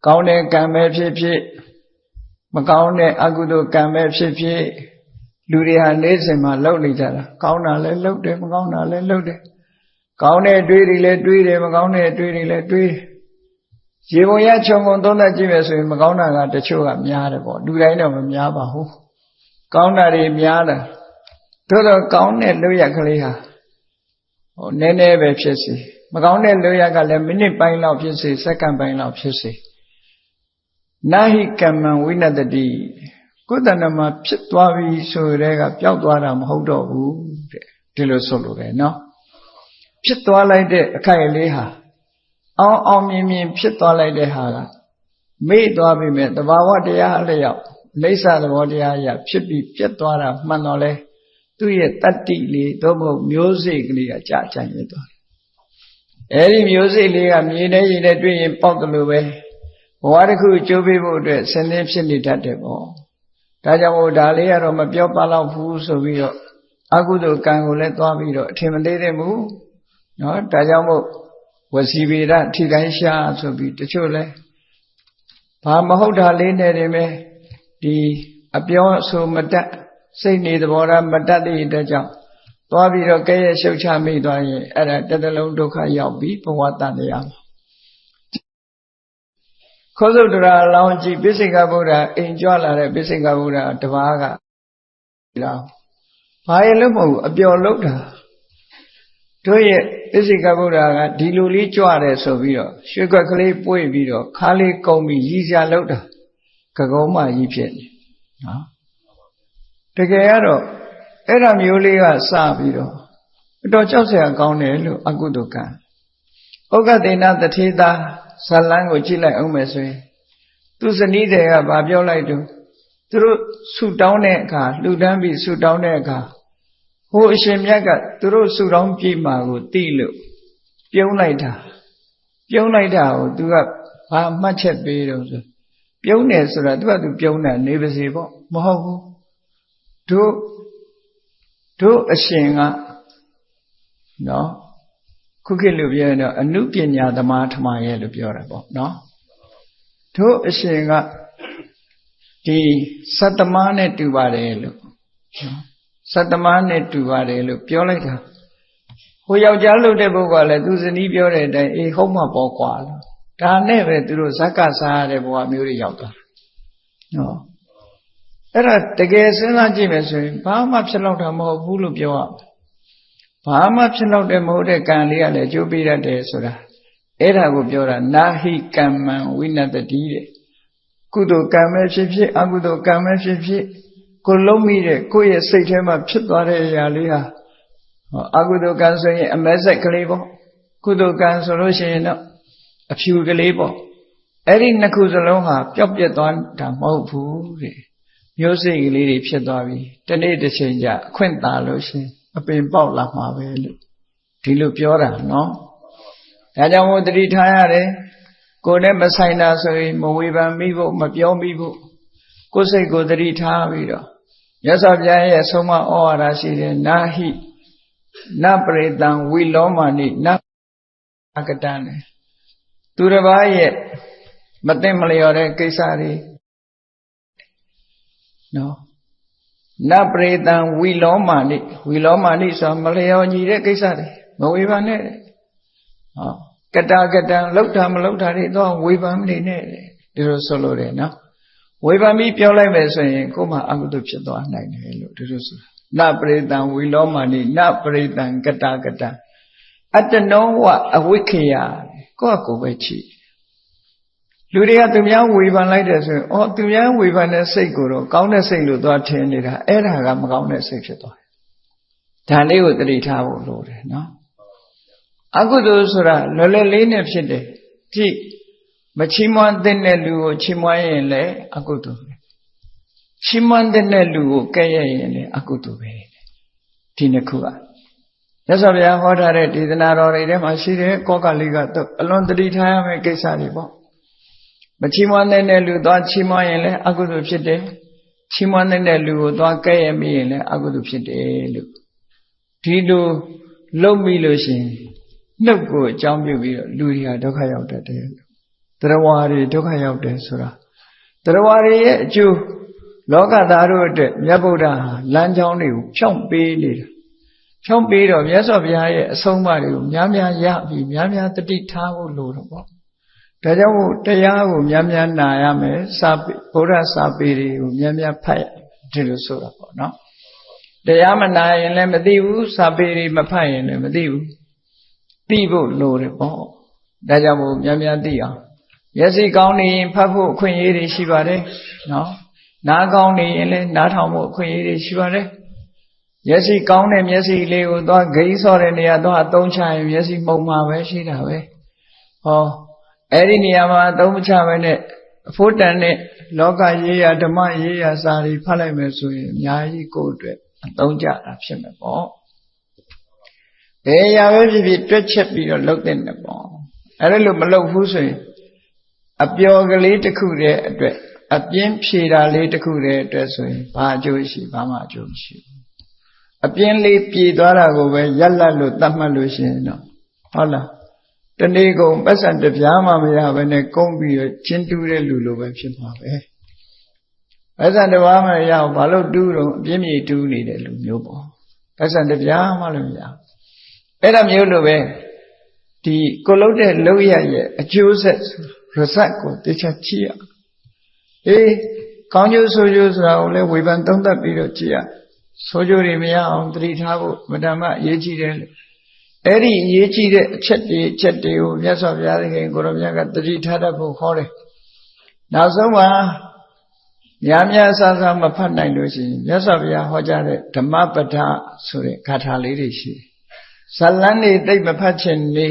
ကောင်းတဲ့ကံပဲဖြစ်ဖြစ်မကောင်းတဲ့အကုသိုလ်ကံပဲဖြစ်ဖြစ်လူတွေဟာနေ့စဉ်မှာလုပ်နေကြတာကောင်းတာလည်းလုပ်တယ်မကောင်းတာလည်းလုပ်တယ်ကောင်းတဲ့အတွေးတွေလည်းတွေးတယ်မကောင်းတဲ့အတွေးတွေလည်းတွေးတယ်ရေပုံရခြုံငုံသုံးသပ်ကြည့်မယ်ဆိုရင်မကောင်းတာကတချို့ကများတယ်ပေါ့လူတိုင်းတော့မများပါဘူးကောင်းတာတွေများတယ်သို့တော့ကောင်းတဲ့လုပ်ရကလေးဟာနည်းနည်းပဲဖြစ်စေမကောင်းတဲ့လုပ်ရကလည်းမိနစ်ပိုင်းလောက်ဖြစ်စေစက္ကန့်ပိုင်းလောက်ဖြစ်စေနာဟိကမ္မံဝိနတတိကိုယ်တဏ္ဍမှာဖြစ်သွားပြီဆိုတဲ့ကပျောက်သွားတာမဟုတ်တော့ဘူးတဲ့ဒီလိုဆိုလိုတယ်နော်ဖြစ်သွားလိုက်တဲ့အခိုက်အလေးဟာအောင်မြင်ဖြစ်သွားလိုက်တဲ့ဟာကမေ့သွားပြီမဲ့တဘာဝတရားအလျောက်အိဋ္ဌသဘောတရားအရာဖြစ်ပြီးပြတ်သွားတာမှန်တော့လဲသူ့ရဲ့တတ္တိလေးသို့မဟုတ်မျိုးစိတ်ကလေးကကြာကြံ့ရသွားတယ်အဲဒီမျိုးစိတ်လေးကမြေနဲ့ရေနဲ့တွေ့ရင်ပေါက်တယ်လို့ပဲဘဝတစ်ခုကျိုးပေးဖို့အတွက်ဆင်းရဲဖြစ်နေတတ်တယ်ပေါ့ဒါကြောင့်မို့ဒါလေးကတော့မပြောပါတော့ဘူးဆိုပြီးတော့အကုသိုလ်ကံကိုလည်းသွားပြီးတော့အထင်မသေးတဲ့မူနော်ဒါကြောင့်မို့ဝစီဗေဒထိတိုင်းရှာဆိုပြီးတချို့လဲဘာမဟုတ်တာလေးနဲ့တည်းပဲဒီအပြောဆိုမတတ်စိတ်နေသဘောထားမတတ်တဲ့အတွက်ကြောင့်သွားပြီးတော့ကဲရဲ့ရှုပ်ချမိသွားရင်အဲ့ဒါတစ်သလုံးဒုက္ခရောက်ပြီးဘဝတန်တရားမှာခောစုတ္တရာအလောင်းကြည့်ပိစိကဗုဒ္ဓအိမ်ကြွလာတဲ့ပိစိကဗုဒ္ဓတပါးကလောဘာရဲ့လို့မဟုတ်ဘူးအပျော်လုပ်တာတို့ရဲ့ပိစိကဗုဒ္ဓကဒီလိုလေးကြွတယ်ဆိုပြီးတော့ရွှေကွက်ကလေးပွေ့ပြီးတော့ခါလေးကုံပြီးရည်စရာလုပ်တာကကုံးမကြီးဖြစ်နေနော်တကယ်ကတော့အဲ့ဒါမျိုးလေးကစပြီးတော့အတော်ကြောက်စရာကောင်းတယ်လို့အကုသိုလ်ကံဩဃတေနတထေသာဇလန်းကိုကြည့်လိုက်အောင်မယ်ဆိုရင်သူဇနီးတွေကဗာပြောလိုက်တော့သူတို့ဆူတောင်းတဲ့အခါလှူဒန်းပြီးဆူတောင်းတဲ့အခါဟိုအရှင်မြတ်ကသူတို့ဆူတောင်းပြမှာကိုသိလို့ပြုံးလိုက်တာကိုသူကဘာမှတ်ချက်ပေးတော့ဆိုပြုံးတယ်ဆိုတာသူကသူပြုံးတာနေပါစေပေါ့မဟုတ်ဘူးတို့အရှင်ကနော်ခုခေတ်လိုပြောရင်တော့အနုပညာသမားထမရဲ့လို့ပြောတာပေါ့နော်တို့အရှင်ကဒီစတ္တမနဲ့တူပါတယ်လို့စတ္တမနဲ့တူပါတယ်လို့ပြောလိုက်တာဟိုယောက်ျားလုပ်တဲ့ပုဂ္ဂိုလ်ကလည်းသူဇနီးပြောတဲ့အတိုင်းအေးဟုတ်မှာပေါ့ကွာလို့ဒါနဲ့ပဲသူတို့ဇက်ကစားရတဲ့ဘဝမျိုးတွေရောက်သွားနော်အဲ့ဒါတကယ်စဉ်းစားကြည့်မယ်ဆိုရင်ဘာမှဖြစ်တော့တာမဟုတ်ဘူးလို့ပြောရမယ်ဘာမှဖြစ်တော့တဲ့မဟုတ်တဲ့ကံလေးကလည်းကျိုးပေးတတ်တယ်ဆိုတာအဲ့ဒါကိုပြောတာနာဟိကမ္မံဝိနတတိတဲ့ကုသိုလ်ကံပဲဖြစ်ဖြစ်အကုသိုလ်ကံပဲဖြစ်ဖြစ်ကိုလုံးမိတဲ့ကိုယ့်ရဲ့စိတ်ထဲမှာဖြစ်သွားတဲ့အရာလေးဟာအကုသိုလ်ကံဆိုရင်အမဲဆက်ကလေးပေါ့ကုသိုလ်ကံဆိုလို့ရှိရင်တော့အဖြူကလေးပေါ့အဲ့ဒီနှစ်ခုစလုံးဟာပျောက်ပြက်သွားတာမဟုတ်ဘူးတဲ့မျိုးစိတ်ကလေးတွေဖြစ်သွားပြီတနေ့တစ်ချိန်ကျအခွင့်သာလို့ရှိရင်အပင်ပေါက်လာမှာပဲလို့ဒီလိုပြောတာနော်ဒါကြောင့်မို့တတိထားရတယ်ကိုယ်နဲ့မဆိုင်တာဆိုရင်မဝေဖန်မိဖို့မပြောမိဖို့ကိုယ်စိတ်ကိုတတိထားပြီးတော့မြတ်စွာဘုရားရဲ့ဆုံးမဩဝါဒရှိတယ်နာဟိနပရိတံဝိလောမာနိနကတံသူတစ်ပါးရဲ့မသိမလျော်တဲ့ကိစ္စတွေနော်နပရိတံဝိလောမာနိဆိုမလျော်ညီတဲ့ကိစ္စတွေမဝေဖန်နဲ့ဟောကတလောက်တာမလောက်တာတွေတော့ဝေဖန်နေနဲ့ဒီလိုဆိုလို့တယ်နော်ဝေဖန်ပြီးပြောလိုက်မယ်ဆိုရင်ကိုယ်မှအကုသိုလ်ဖြစ်သွားနိုင်တယ်လို့ဒီလိုဆိုတာနပရိတံဝိလောမာနိနပရိတံကတအတ္တနောဝအဝိခေယကိုယ့်ကိုယ်ပဲချီလူတွေကသူများဝေဖန်လိုက်တယ်ဆိုရင်သူများဝေဖန်တဲ့စိတ်ကိုတော့ကောင်းတဲ့စိတ်လို့သွားထင်နေတာအဲ့ဒါကမကောင်းတဲ့စိတ်ဖြစ်သွားတယ်ဒါလေးကိုသတိထားဖို့လိုတယ်နော်အကုသိုလ်ဆိုတာလွယ်လွယ်လေးနဲ့ဖြစ်တယ်ကြည့်မချီးမွမ်းတဲ့လူကိုချီးမွမ်းရင်လည်းအကုသိုလ်ပဲချီးမွမ်းတဲ့လူကိုကဲ့ရဲ့ရင်လည်းအကုသိုလ်ပဲဒီနှစ်ခုကမြတ်စွာဘုရားဟောထားတဲ့ဒေသနာတော်တွေထဲမှာရှိတဲ့ကောကလိကတော့အလွန်သတိထားရမယ့်ကိစ္စတွေပေါ့မချီးမွမ်းတဲ့လူသွားချီးမွမ်းရင်လည်းအကုသိုလ်ဖြစ်တယ်ချီးမွမ်းတဲ့လူကိုသွားကဲ့ရဲ့မိရင်လည်းအကုသိုလ်ဖြစ်တယ်လို့ဒီလိုလုံမိလို့ရှိရင်နှုတ်ကိုအကြောင်းပြုပြီးတော့လူတွေကဒုက္ခရောက်တတ်တယ်လို့ တရားဝါတွေဒုက္ခရောက်တယ်ဆိုတာတရားဝါတွေရဲ့အကျိုးလောကသားတို့အတွက်မြတ်ဗုဒ္ဓဟာလမ်းကြောင်းတွေကိုဖြောင့်ပေးနေတာဖြောင့်ပေးတော့မြတ်စွာဘုရားရဲ့အဆုံးအမတွေကိုများများရပြီးများများတတိထားဖို့လိုတော့ပေါ့ဒါကြောင့်မို့တရားကိုများများနာရမယ်စာဗုဒ္ဓစာပေတွေကိုများများဖတ်ရဒီလိုဆိုတာပေါ့နော်တရားမနာရင်လည်းမသိဘူးစာပေတွေမဖတ်ရင်လည်းမသိဘူးသိဖို့လိုတယ်ပေါ့ဒါကြောင့်မို့များများသိအောင်မျက်စိကောင်းနေရင်ဖတ်ဖို့အခွင့်အရေးတွေရှိပါတယ်နော်နားကောင်းနေရင်လည်းနားထောင်ဖို့အခွင့်အရေးတွေရှိပါတယ်မျက်စိကောင်းတဲ့မျက်စိလေးကိုသွားဂိမ်းဆော့တဲ့နေရာသွားအသုံးချရင်မျက်စိမှုံမှာပဲရှိတာပဲဟောအဲ့ဒီနေရာမှာအသုံးမချဘဲနဲ့အဖို့တန်တဲ့လောကရေးရာဓမ္မရေးရာစာတွေဖတ်လိုက်မယ်ဆိုရင်အများကြီးကိုယ့်အတွက်အသုံးကျတာဖြစ်မယ်ပေါ့ဘယ်ရာပဲဖြစ်ဖြစ်တွက်ချက်ပြီးတော့လုပ်တဲ့နဲ့ပေါ့အဲ့ဒါလို့မလုပ်ဘူးဆိုရင်အပျော်ကလေးတစ်ခုတည်းအတွက်အပြင်းဖြေတာလေးတစ်ခုတည်းအတွက်ဆိုရင်ဘာအကျိုးရှိဘာမှအကျိုးမရှိဘူးအပြင်းလေးပြေသွားတာကိုပဲရက်လက်လို့သတ်မှတ်လို့ရှိရင်တော့ဟုတ်လားတနေ့ကုန်ပတ်စံတစ်ပြားမှမရဘဲနဲ့ကုန်းပြီးတော့ချင်းတူးတဲ့လူလိုပဲဖြစ်မှာပဲပတ်စံတစ်ပါးမှရအောင်ဘာလို့တူးတော့အပြင်းပြေတူးနေတဲ့လူမျိုးပေါ့ပတ်စံတစ်ပြားမှလည်းမရအဲ့ဒါမျိုးလိုပဲဒီကိုလုံးတဲ့လောက်ရရဲ့အကျိုးဆက်ရစက်ကိုတခြားကြည့်ရကောင်းကျိုးဆိုးကျိုးဆိုတာကိုလည်းဝေဖန်သုံးသပ်ပြီးတော့ကြည့်ရဆိုးကျိုးတွေမရအောင်သတိထားဖို့မတ္တမအရေးကြီးတယ်အဲ့ဒီအရေးကြီးတဲ့အချက်တွေကိုမြတ်စွာဘုရားသခင်ကိုရောမြတ်ကသတိထားတတ်ဖို့ခေါ်တယ်နောက်ဆုံးမှာများများဆဆမဖတ်နိုင်လို့ရှိရင်မြတ်စွာဘုရားဟောကြားတဲ့ဓမ္မပဒဆိုတဲ့ဂါထာလေးတွေရှိတယ်ဇလန်းတွေတိတ်မဖတ်ချင်နေ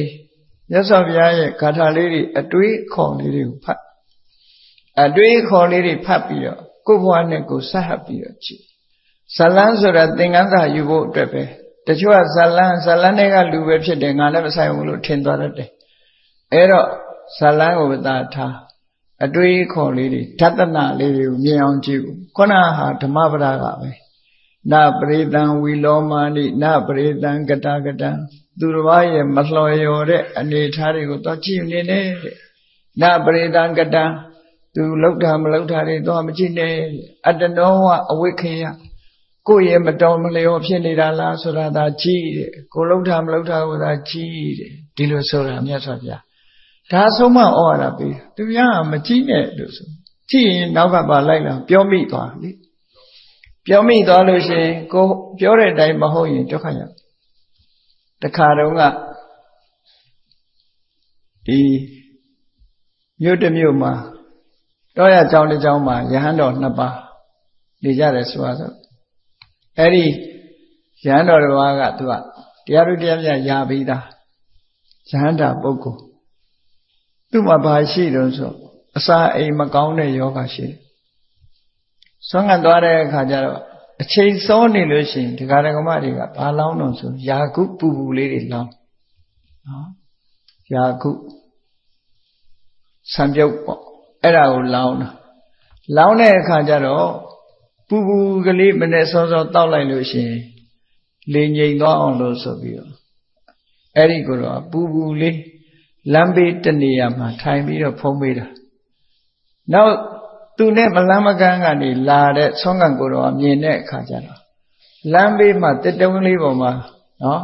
မြတ်စွာဘုရားရဲ့ဂါထာလေးတွေအတွေးခေါ်လေးတွေကိုဖတ်အတွေးခေါ်လေးတွေဖတ်ပြီးတော့ကိုယ့်ဘဝနဲ့ကိုယ်ဆက်ဟပ်ပြီးတော့ကြည့်ဇလန်းဆိုတာသင်္ကန်းစာယူဖို့အတွက်ပဲတချို့ကဇလန်းတွေကလူပဲဖြစ်တယ်ငါလည်းမဆိုင်ဘူးလို့ထင်သွားတတ်တယ်အဲ့တော့ဇလန်းကိုသာထားအတွေးခေါ်လေးတွေဓတနာလေးတွေကိုမြင်အောင်ကြည့်ဦးခုနဟာဓမ္မပဒကပဲနပရိသံဝီလောမာနိနပရိသံကတကတံသူတစ်ပါးရဲ့မလှော်လျော်တဲ့အနေထားတွေကိုတော့ကြည့်နေနဲ့နပရိသံကတံသူလောက်တာမလောက်တာတွေတော့မကြည့်နဲ့အတ္တနောဝအဝိခေယကိုယ့်ရဲ့မတော်မလျော်ဖြစ်နေတာလားဆိုတာသာကြည့်တယ်ကိုလောက်တာမလောက်တာကိုသာကြည့်တယ်ဒီလိုဆိုတာမြတ်စွာဘုရားဒါဆုံးမဩဝါဒပေးသူများကမကြည့်နဲ့လို့ဆိုကြည့်ရင်နောက်ကပါလိုက်လာပြောမိသွားလေပြောမိသွားလို့ရှိရင်ကိုပြောတဲ့အတိုင်းမဟုတ်ရင်ဒုက္ခရောက်တခါတုန်းကဒီမြို့တစ်မြို့မှာတောရကျောင်းတစ်ကျောင်းမှာယဟန်တော်နှစ်ပါးနေကြတယ်ဆိုတော့အဲ့ဒီယဟန်တော်တစ်ပါးကသူကတရားသူတရားမြတ်ရပြီးသားယဟန်တာပုဂ္ဂိုလ်သူ့မှာဘာရှိတော့ဆိုအစာအိမ်မကောင်းတဲ့ယောဂရှိတယ်ဆွမ်းခံသွားတဲ့အခါကျတော့အချိန်စောနေလို့ရှိရင်ဒကာဒကမတွေကဘာလောင်းတော့ဆိုယာကုပူပူလေးတွေလောင်းနော်ယာကုဆံပြုတ်ပေါ့အဲ့ဒါကိုလောင်းတဲ့အခါကျတော့ပူပူကလေးမနဲ့စောစောတောက်လိုက်လို့ရှိရင်လေငိမ်သွားအောင်လို့ဆိုပြီးတော့အဲ့ဒီကိုတော့ပူပူလေးလမ်းဘေးတနေရာမှာထိုင်ပြီးတော့ဖုံးပေးတာနောက်သူနဲ့မလမ်းမကန်းကနေလာတဲ့ဆွမ်းခံကိုတော့မြင်တဲ့အခါကျတော့လမ်းဘေးမှာတက်တုံးလေးပေါ်မှာနော်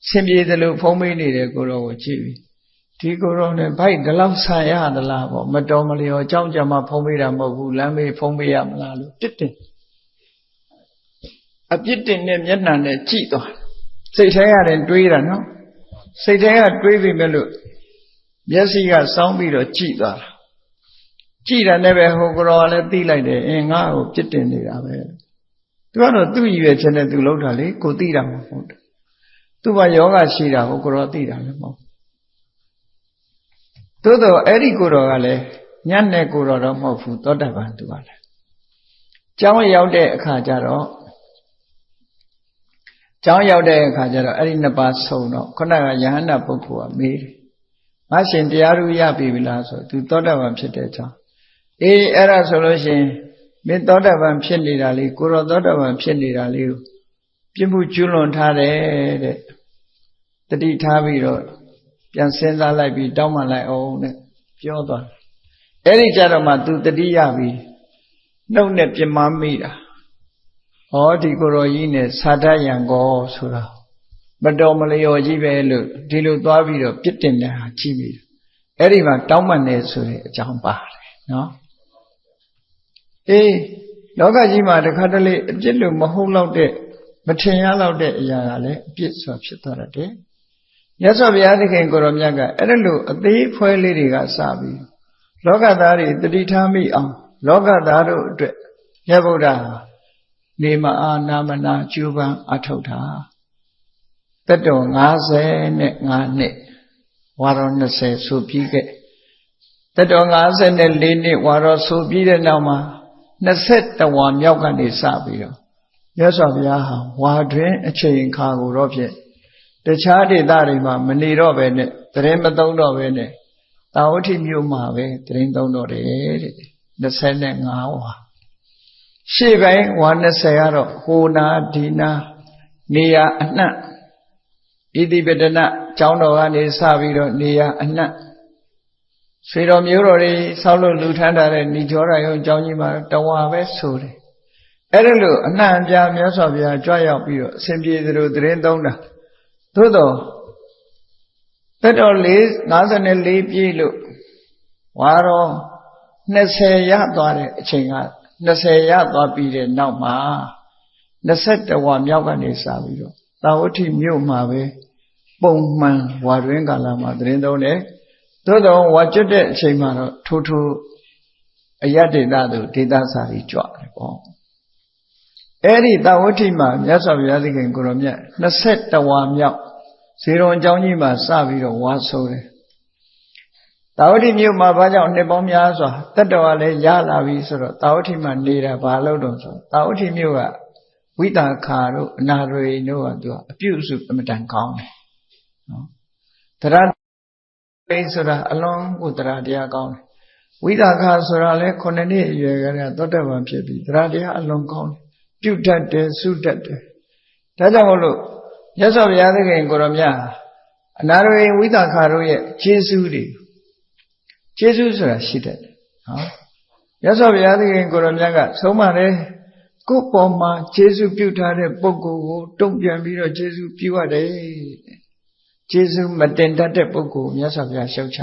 ဆင်ပြေသလိုဖုံးပေးနေတဲ့ကိုတော့ကိုကြည့်ပြီးဒီကိုတော့နဲ့ဗိုက်ဒီလောက်ဆန်ရသလားပေါ့မတော်မလျော်အကြောင်းကြမှာဖုံးပေးတာမဟုတ်ဘူးလမ်းဘေးဖုံးပေးရမလားလို့တစ်တင်အပြစ်တင်နဲ့မျက်နှာနဲ့ကြည့်သွားစိတ်ထဲရတယ်တွေးတာနော်စိတ်ထဲကတွေးပြီမဲ့လို့မျက်စိကစောင်းပြီးတော့ကြည့်သွားတာကြည့်တာနဲ့ပဲဟိုကောလည်းသိလိုက်တယ်ငါ့ကိုပြစ်တင်နေတာပဲသူကတော့သူ့ရည်ရွယ်ချက်နဲ့သူလုပ်တာလေကိုသိတာမဟုတ်ဘူးသူ့ဘာယောဂရှိတာဟိုကောသိတာလည်းမဟုတ်သို့တော့အဲ့ဒီကိုတော်ကလည်းညံ့တဲ့ကိုတော်တော့မဟုတ်ဘူးသောတပန်သူကလည်းကျောင်းရောက်တဲ့အခါကျတော့အဲ့ဒီနှစ်ပါးဆုံတော့ခုနကယဟန္တာပုဂ္ဂိုလ်ကမေးတယ်ငါရှင်တရားသူရပြီလားဆိုသူသောတပန်ဖြစ်တဲ့အကြောင်းအဲ့ဒါဆိုလို့ရှိရင်မင်းသောတပန်ဖြစ်နေတာလေးကိုရောသောတပန်ဖြစ်နေတာလေးကိုပြစ်မှုကျွလွန်ထားတယ်တဲ့တတိထားပြီးတော့ပြန်စဉ်းစားလိုက်ပြီးတောင်းပန်လိုက်အောင်တဲ့ပြောသွားတယ် အဲ့ဒီကြတော့မှသူတတိယပြီးနှုတ်နဲ့ပြမမိတာဟောဒီကိုရောကြီးနဲ့သာတယံကောဆိုတာမတော်မလျော်ကြီးပဲလို့ဒီလိုသွားပြီးတော့ပြစ်တင်တဲ့ဟာကြည့်ပြီးအဲ့ဒီမှာတောင်းပန်နေဆိုတဲ့အကြောင်းပါတယ်နော်အေးလောကကြီးမှာတစ်ခါတလေအပြစ်လို့မဟုတ်တော့တဲ့မထင်ရတော့တဲ့အရာကလည်းအပြစ်ဆိုဖြစ်သွားတယ်မြတ်စွာဘုရားသခင်ကိုရောမြတ်ကအဲ့ဒါလို့အသေးဖွဲလေးတွေကစပြီးလောကသားတွေတတိထားမိအောင်လောကသားတို့အတွက်မြတ်ဗုဒ္ဓနေမအာနာမနာကျူပန်းအထုတ်တာတက်တော်55နှစ်ဝါရော20ဆိုပြီးခဲ့တက်တော်54နှစ်ဝါရောဆိုပြီးတဲ့နောက်မှာ21ဝါမြောက်ကနေစပြီးတော့မြတ်စွာဘုရားဟာဝါတွင်အချိန်ခါကိုတော့ဖြင့်တခြားဒေသတွေမှာမနေတော့ပဲနဲ့တရင်မသုံးတော့ပဲနဲ့တာဝတိမြို့မှာပဲတရင်သုံးတော့တယ်တဲ့25ဝါရှေ့ပိုင်းဝါ20ကတော့ဟိုနာဒီနာနေရာအနှံ့ဣတိပတနာကျောင်းတော်ကနေစပြီးတော့နေရာအနှံ့ဆွေတော်မျိုးတော်တွေဆောက်လို့လူထမ်းထားတဲ့ဏိကျောရယုံကျောင်းကြီးမှာတဝါပဲဆိုတယ်အဲ့ဒါလို့အနှံ့အပြားမြတ်စွာဘုရားကြွရောက်ပြီးတော့အစဉ်ပြေသလိုတရင်သုံးတာသို့တော့တက်တော်54ပြည့်လို့ဝါရော20ရသွားတဲ့အချိန်က20ရသွားပြီးတဲ့နောက်မှာ21ဝါမြောက်ကနေစပြီးတော့သာဝတိမြို့မှာပဲပုံမှန်ဝါတွင်ကာလမှာတရင်သုံးတယ်သို့တော့ဝါကျွတ်တဲ့အချိန်မှာတော့ထိုးအယတ္တေတတို့ဒေသစာကြီးကြွတယ်ပေါ့အဲ့ဒီသာဝတိမှာမြတ်စွာဘုရားသခင်ကိုရောမြတ်21ဝါမြောက်ဇေရုံအကြောင်းကြီးမှာစပြီးတော့ဝါဆိုတယ်သာဝတိမြို့မှာဘာကြောင့်နှစ်ပေါင်းများစွာတတ္တဝါလည်းရလာပြီဆိုတော့သာဝတိမှာနေတာဘာလို့တော့ဆိုသာဝတိမြို့ကဝိတာခါတို့အနာရိတို့ကသူကအပြုစုအမတန်ကောင်းတယ်နော်တရားပိဆိုတာအလွန်ကိုတရားတရားကောင်းတယ်ဝိတာခါဆိုတာလည်း9နှစ်အရွယ်ကတည်းကသောတပန်ဖြစ်ပြီးတရားတရားအလွန်ကောင်းတယ်ပြုတတ်တယ်စုတတ်တယ်ဒါကြောင့်မို့လို့မြတ်စွာဘုရားသခင်ကိုရောမြတ်အနာရိဝိတာခါတို့ရဲ့ကျေးဇူးတွေကျေးဇူးဆိုတာရှိတတ်တယ်နော်မြတ်စွာဘုရားသခင်ကိုရောမြတ်ကဆုံးမတယ်ကိုယ်ပေါ်မှာကျေးဇူးပြုထားတဲ့ပုဂ္ဂိုလ်ကိုတုံ့ပြန်ပြီးတော့ကျေးဇူးပြုရတယ်ကျေးဇူးမတင်တတ်တဲ့ပုဂ္ဂိုလ်မြတ်စွာဘုရားရှုတ်ချ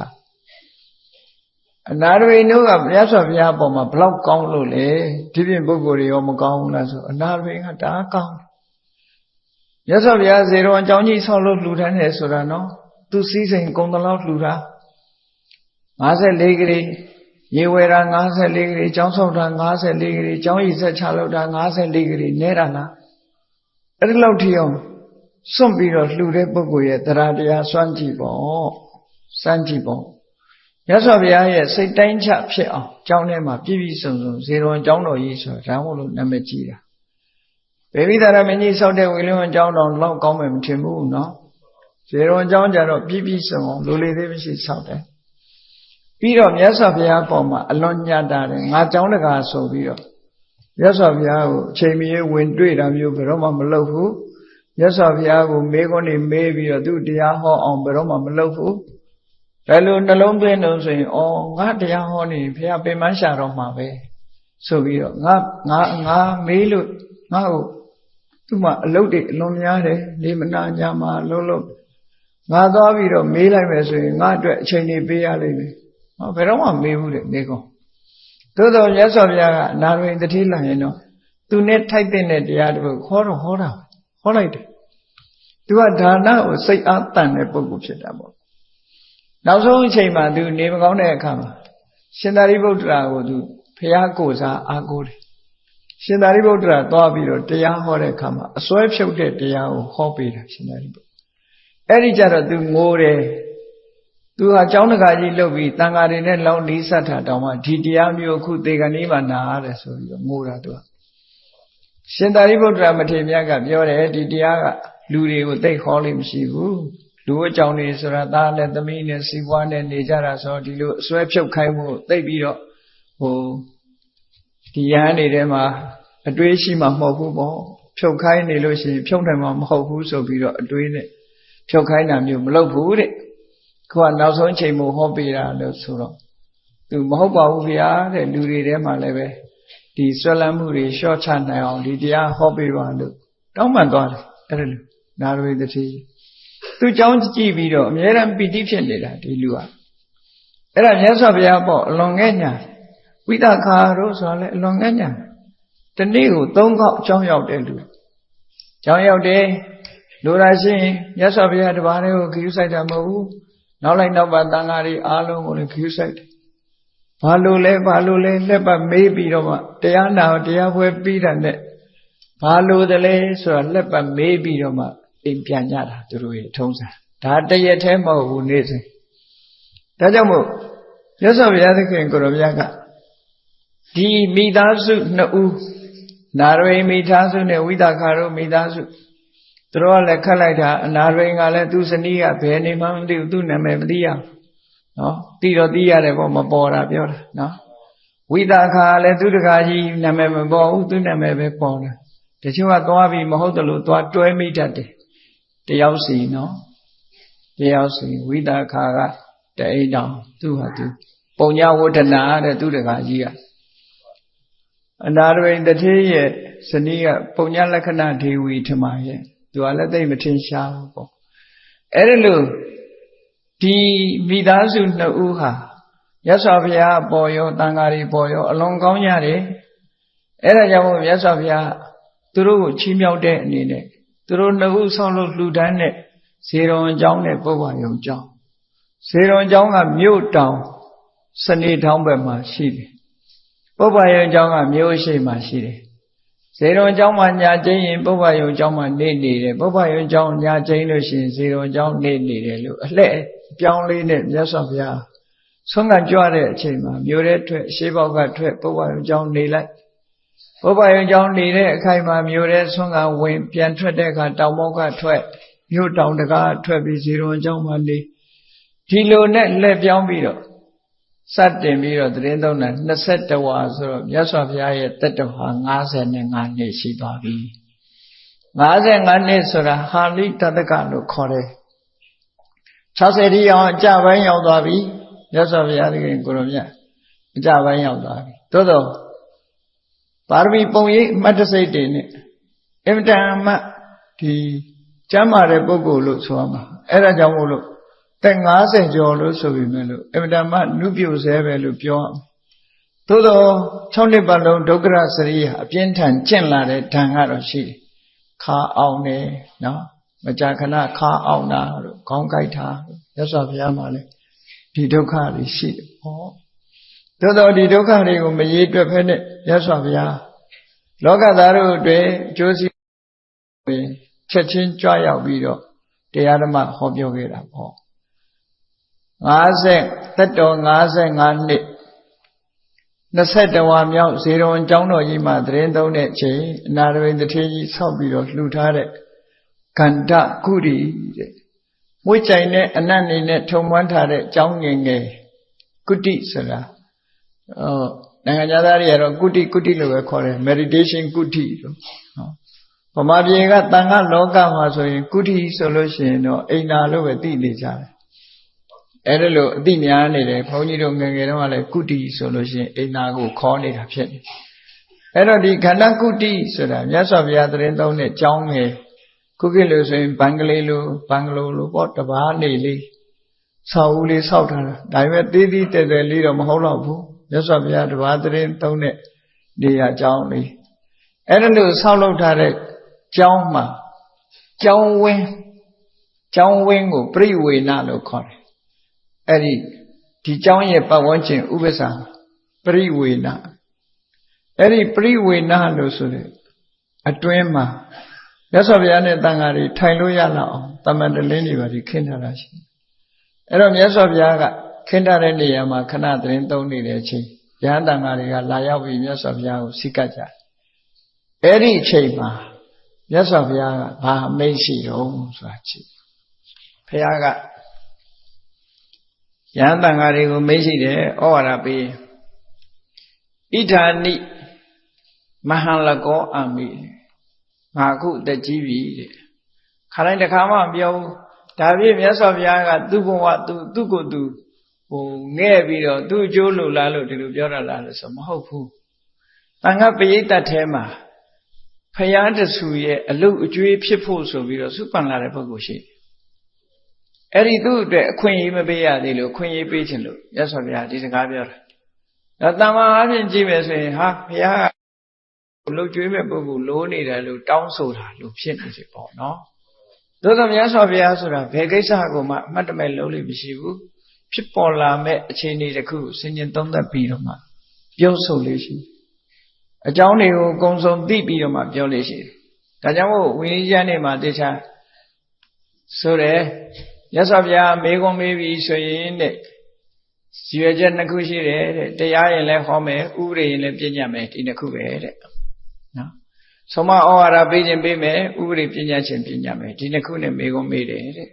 အနာရိတို့ကမြတ်စွာဘုရားအပေါ်မှာဘလောက်ကောင်းလို့လဲဒီပြင်ပုဂ္ဂိုလ်တွေရောမကောင်းဘူးလားဆိုအနာရိကတအားကောင်းမြတ်စွာဘုရားဇေရုံအကြောင်းကြီးဆောက်လို့လှူဒန်းတယ်ဆိုတာနော်သူစည်းစိမ်ကုံတလောက်လှူတာ54ကလေးရေဝယ်တာ54ကလေးကျောင်းဆောက်တာ54ကလေးကျောင်းရည်ဆက်ချလောက်တာ54ကလေးနဲတာလားအဲ့ဒီလောက်ထိအောင်စွန့်ပြီးတော့လှူတဲ့ပုဂ္ဂိုလ်ရဲ့တရားတရားစွန့်ကြည့်ပေါ့စမ်းကြည့်ပေါ့မြတ်စွာဘုရားရဲ့စိတ်တိုင်းချဖြစ်အောင်ကျောင်းထဲမှာပြည့်ပြည့်စုံစုံဇေရုံကျောင်းတော်ကြီးဆိုတာဒါမှမဟုတ်နာမည်ကြီးတာဘေဝိသာရမင်းကြီးဆောက်တဲ့ဝေလင်းကျောင်းတော်လောက်ကောင်းမယ်မထင်ဘူးနော်ဇေရုံကျောင်းကြတော့ပြည့်ပြည့်စုံအောင်လူလေးသေးမရှိဆောက်တယ်ပြီးတော့မြတ်စွာဘုရားပေါ်မှာအလွန်ညတ်တာတယ်ငါကျောင်းတကာဆိုပြီးတော့မြတ်စွာဘုရားကိုအချိန်မီဝင်တွေ့တာမျိုးဘယ်တော့မှမလုပ်ဘူးမြတ်စွာဘုရားကိုမေးခွန်းတွေမေးပြီးတော့သူတရားဟောအောင်ဘယ်တော့မှမလုပ်ဘူးဒါလိုနှလုံးသွင်းလို့ဆိုရင်ဩငါတရားဟောနေဘုရားပင်မရှာတော့မှာပဲဆိုပြီးတော့ငါမေးလို့ငါ့ကိုသူ့မှာအလုပ်တွေအလွန်များတယ်နေမနာညာမှာလုံးငါသွားပြီးတော့မေးလိုက်မယ်ဆိုရင်ငါအတွက်အချိန်တွေပေးရလိမ့်မယ်ဘယ်တော့မှမေးဘူးတဲ့မေးကောသို့တော်မြတ်စွာဘုရားကအနာရိတတိလာရင်တော့သူနဲ့ထိုက်တဲ့တရားတစ်ခုဟောလိုက်တယ်သူကဒါနကိုစိတ်အားတန်တဲ့ပုဂ္ဂိုလ်ဖြစ်တာပေါ့နောက်ဆုံးအချိန်မှာသူနေမကောင်းတဲ့အခါမှာရှင်သာရိပုတ္တရာကိုသူဖျားကိုစားအားကိုးတယ်ရှင်သာရိပုတ္တရာသွားပြီးတော့တရားဟောတဲ့အခါမှာအစွဲဖြုတ်တဲ့တရားကိုဟောပေးတာရှင်သာရိပုတ္တရာအဲ့ဒီကြတော့သူငိုတယ်သူဟာကျောင်းတကာကြီးလုပ်ပြီးတန်ဃာတွေနဲ့လောင်းနီးစပ်တာတောင်မှဒီတရားမျိုးအခုသေကဏီးမှာနာရတယ်ဆိုပြီးတော့ငိုတာသူကရှင်သာရိပုတ္တရာမထေရမြတ်ကပြောတယ်ဒီတရားကလူတွေကိုသိဟောလို့မရှိဘူးလူအကြောင်းတွေဆိုတာသားနဲ့သမီးနဲ့စီးပွားနဲ့နေကြတာဆိုဒီလိုအစွဲဖြုတ်ခိုင်းမှုသိပြီးတော့ဒီရဟန်းတွေထဲမှာအတွေးရှိမှမဟုတ်ဘူးပေါ့ဖြုတ်ခိုင်းနေလို့ရှိရင်ဖြုတ်နိုင်မှာမဟုတ်ဘူးဆိုပြီးတော့အတွေးနဲ့ဖြုတ်ခိုင်းတာမျိုးမလုပ်ဘူးတဲ့ခုကနောက်ဆုံးချိန်မို့ဟောပေးတာလို့ဆိုတော့ သူမဟုတ်ပါဘူးဗျာတဲ့လူတွေထဲမှာလည်းပဲဒီဆွဲလန်းမှုတွေလျှော့ချနိုင်အောင်ဒီတရားဟောပေးပါလို့တောင်းပန်သွားတယ်အဲ့ဒါလို့နာရဝိတ္တိသူเจ้าကြည့်ပြီးတော့အများရန်ပီတိဖြစ်နေတာဒီလူကအဲ့ဒါမြတ်စွာဘုရားပေါ့အလွန်ငဲ့ညာဝိသခာတို့ဆိုလဲအလွန်ငဲ့ညာတနေ့ကို3ခေါက်အကြောင်းရောက်တဲ့လူအကြောင်းရောက်တယ်လိုရာရှိရင်မြတ်စွာဘုရားတပါးလေးကိုခရူးဆိုင်တာမဟုတ်ဘူးနောက်လိုက်နောက်ပါတန်ဃာတွေအားလုံးကိုလည်းခရူးဆိုင်တယ်ဘာလို့လဲလက်ပတ်မေးပြီးတော့မှတရားနာတရားပွဲပြီးတာနဲ့ဘာလို့တလဲဆိုတာလက်ပတ်မေးပြီးတော့မှအိမ်ပြန်ကြတာသူတို့ရဲ့ထုံးစံဒါတရက်ထဲမဟုတ်ဘူးနေ့စဉ်ဒါကြောင့်မို့မြတ်စွာဘုရားသခင်ကိုရောမြတ်ကဒီမိသားစုနှစ်ဦးနာရဝိမိသားစုနဲ့ဝိသခာတို့မိသားစုသူတို့ကလည်းခတ်လိုက်တာအနာရဝိကလည်းသူ့ဇနီးကဘယ်နေမှမသိဘူးသူ့နာမည်မသိရဘူးနော်သိတော့သိရတယ်ပေါ့မပေါ်တာပြောတာနော်ဝိသခာလည်းသူ့တကာကြီးနာမည်မပေါ်ဘူးသူ့နာမည်ပဲပေါ်တာတချို့ကသွားပြီးမဟုတ်တယ်လို့သွားတွဲမိတတ်တယ်တယောက်စီနော်တယောက်စီဝိသခာကတအိမ်တောင်သူ့ဟာသူပုံညာဝဋ္ဌနာတဲ့သူ့တကာကြီးကအနာရဝိတထေးရဲ့ဇနီးကပုံညာလက္ခဏာဒေဝီထမရဲ့သူကလည်းသိမထင်ရှားဘူးပေါ့အဲ့ဒါလို့ဒီမိသားစုနှစ်ဦးဟာမြတ်စွာဘုရားပေါ်ရောတန်ဃာတွေပေါ်ရောအလွန်ကောင်းကြတယ်အဲ့ဒါကြောင့်မို့မြတ်စွာဘုရားသူတို့ကိုချီးမြှောက်တဲ့အနေနဲ့သူတို့နှစ်ဦးဆောင်လို့လှူဒန်းတဲ့ဇေရုံကျောင်းနဲ့ပုဗ္ဗယုံကျောင်းဇေရုံကျောင်းကမြို့တောင်စနေထောင်းဘက်မှာရှိတယ်ပုဗ္ဗယုံကျောင်းကမြို့ရှိမှာရှိတယ်ဇေရုံကျောင်းမှာညာကျင်းရင်ပုဗ္ဗယုံကျောင်းမှာနေနေတယ်ပုဗ္ဗယုံကျောင်းညာကျင်းလို့ရှိရင်ဇေရုံကျောင်းနေနေတယ်လို့အလှည့်ပြောင်းလေးနဲ့မြတ်စွာဘုရားဆုံးကကြွတဲ့အချိန်မှာမြို့ထဲထွက်ရှေးဘောက်ကထွက်ပုဗ္ဗယုံကျောင်းနေလိုက်ပုဗ္ဗယုံကျောင်းနေတဲ့အခိုက်မှာမြို့ထဲဆုံးကဝင်ပြန်ထွက်တဲ့အခါတောင်ဘောက်ကထွက်မြို့တောင်တကားထွက်ပြီးဇေရုံကျောင်းမှာနေဒီလိုနဲ့လက်ပြောင်းပြီးတော့စတင်ပြီးတော့သတင်းသုံးတာ21ဝါဆိုတော့မြတ်စွာဘုရားရဲ့တက်တော်ဟာ55နှစ်ရှိသွားပြီ55နှစ်ဆိုတာဟာလိတတကလို့ခေါ်တယ်60တိအောင်အကြပိုင်းရောက်သွားပြီမြတ်စွာဘုရားသခင်ကိုရောမြတ်အကြပိုင်းရောက်သွားပြီသို့တော့ပါရမီပုံရိပ်အမှတ်တစိတ်တွေနဲ့အင်မတန်မှဒီကျမ်းမာတဲ့ပုဂ္ဂိုလ်လို့ဆိုရမှာအဲ့ဒါကြောင့်မို့လို့တက်50ကျော်လို့ဆိုပြီးမယ်လို့အင်မတန်မှနုပြုတ်ဆဲပဲလို့ပြောရမယ်သို့တော့6နှစ်ပတ်လုံးဒုက္ခရစရိယအပြင်းထန်ကျင့်လာတဲ့ဓာန်ကတော့ရှိတယ်ခါအောင်တယ်နော်မကြာခဏခါအောင်တာတို့ခေါင်းကိုက်တာမြတ်စွာဘုရားမှာလည်းဒီဒုက္ခတွေရှိတယ်ဟောသို့တော့ဒီဒုက္ခတွေကိုမရေတွက်ဖဲနဲ့မြတ်စွာဘုရားလောကသားတို့အတွက်အကျိုးစီးပွားချက်ချင်းကြွရောက်ပြီးတော့တရားဓမ္မဟောပြောခဲ့တာပေါ့သက်တော်55နှစ်21ဝါမြောက်ဇေရုံကျောင်းတော်ကြီးမှာသတင်းသုံးတဲ့ချိန်အနာရဝိတထေးကြီးဆောက်ပြီးတော့လှူထားတဲ့ကန္တကုရီတဲ့မွေးကြိုင်တဲ့အနတ်နေနဲ့ထုံမွမ်းထားတဲ့ကျောင်းငယ်ငယ်ကုတိဆိုတာနိုင်ငံသားတွေကတော့ကုတိလို့ပဲခေါ်တယ် meditation ကုတိလို့ဗမာပြည်ကတန်ခါလောကမှာဆိုရင်ကုတိဆိုလို့ရှိရင်တော့အိမ်နာလို့ပဲသိနေကြတယ်အဲ့ဒါလို့အသိများနေတယ်ဘုန်းကြီးတို့ငယ်ငယ်တုန်းကလည်းကုတိဆိုလို့ရှိရင်အိမ်နာကိုခေါ်နေတာဖြစ်နေအဲ့တော့ဒီခန္ဓာကုတိဆိုတာမြတ်စွာဘုရားသတင်းသုံးတဲ့ကျောင်းငယ်ခုခေတ်လို့ဆိုရင်ဘင်္ဂလိုလိုပေါ့တပါးနေလေးဆောက်ဦးလေးဆောက်ထားတာဒါပေမဲ့သေးသေးတဲတဲလေးတော့မဟုတ်တော့ဘူးမြတ်စွာဘုရားတပါးသတင်းသုံးတဲ့နေရာကျောင်းလေးအဲ့ဒါလို့ဆောက်လုပ်ထားတဲ့ကျောင်းမှာကျောင်းဝင်းကိုပြိဝေနလို့ခေါ်တယ်အဲ့ဒီကျောင်းရဲ့ပတ်ဝန်းကျင်ဥပ္ပစာပြိဝေနအဲ့ဒီပြိဝေနလို့ဆိုတဲ့အတွင်းမှာမြတ်စွာဘုရားနဲ့တန်ဃာတွေထိုင်လို့ရလောက်အောင်တမန်တလင်းတွေပါဒီခင်းထားတာရှိအဲ့တော့မြတ်စွာဘုရားကခင်းထားတဲ့နေရာမှာခဏသတင်းသုံးနေတဲ့အချိန်ယဟန်တန်ဃာတွေကလာရောက်ပြီးမြတ်စွာဘုရားကိုစိတ်ကပ်ကြအဲ့ဒီအချိန်မှာမြတ်စွာဘုရားကဘာအမိန့်ရှိတော့ဆိုတာကြည့်ဘုရားကယဟန်တန်ဃာတွေကိုမိန့်ရှိတယ်ဩဝါဒပေးဣဋ္ဌာနိမဟံလကောအမိငါအခုတက်ကြီးပြီတဲ့ခါတိုင်းတစ်ခါမှမပြောဘူးဒါပြည့်မြတ်စွာဘုရားကသူ့ဘဝသူ့ကိုယ်သူ ငဲ့ပြီးတော့သူ့အကျိုးလို့လားလို့ဒီလိုပြောတာလားလို့ဆိုမဟုတ်ဘူးတန်ခါပရိသတ်ထဲမှာဖရာတဆူရဲ့အလုအကျွေးဖြစ်ဖို့ဆိုပြီးတော့စုပန်လာတဲ့ပုဂ္ဂိုလ်ရှိတယ်အဲ့ဒီသူ့အတွက်အခွင့်အရေးမပေးရသေးလို့အခွင့်အရေးပေးခြင်းလို့ရသော်ဗျာဒီစကားပြောတာဒါတမ္မာအပြင်ကြည့်မယ်ဆိုရင်ဟာဖရာအလုကျွေးမဲ့ပုဂ္ဂိုလ်လိုးနေတယ်လို့တောင်းဆိုတာလို့ဖြစ်နေစီပေါ့နော်သို့သော်မြတ်စွာဘုရားဆိုတာဘယ်ကိစ္စကိုမှအမှတ်တမဲ့လုံးလို့မရှိဘူးဖြစ်ပေါ်လာမဲ့အခြေအနေတစ်ခုစဉ်းကျင်သုံးသပ်ပြီးတော့မှပြောဆိုလေးရှိအကြောင်းတွေကိုအကုန်စုံသိပြီးတော့မှပြောလေးရှိတယ်ဒါကြောင့်မို့ဝိနည်းကျမ်းနေမှာတေချာဆိုတယ်မြတ်စွာဘုရားမေခွန်းမေးပြီးဆိုရင်တဲ့ရွယ်ချက်နှစ်ခုရှိတယ်တဲ့တရားရင်လည်းဟောမယ်ဥပဒေရင်လည်းပြညတ်မယ်ဒီနှစ်ခုပဲတဲ့နော်ဆုံးမဩဝါဒပေးခြင်းပေးမယ်ဥပဒေပြညတ်ခြင်းပြညတ်မယ်ဒီနှစ်ခုနဲ့မေခွန်းမေးတယ်တဲ့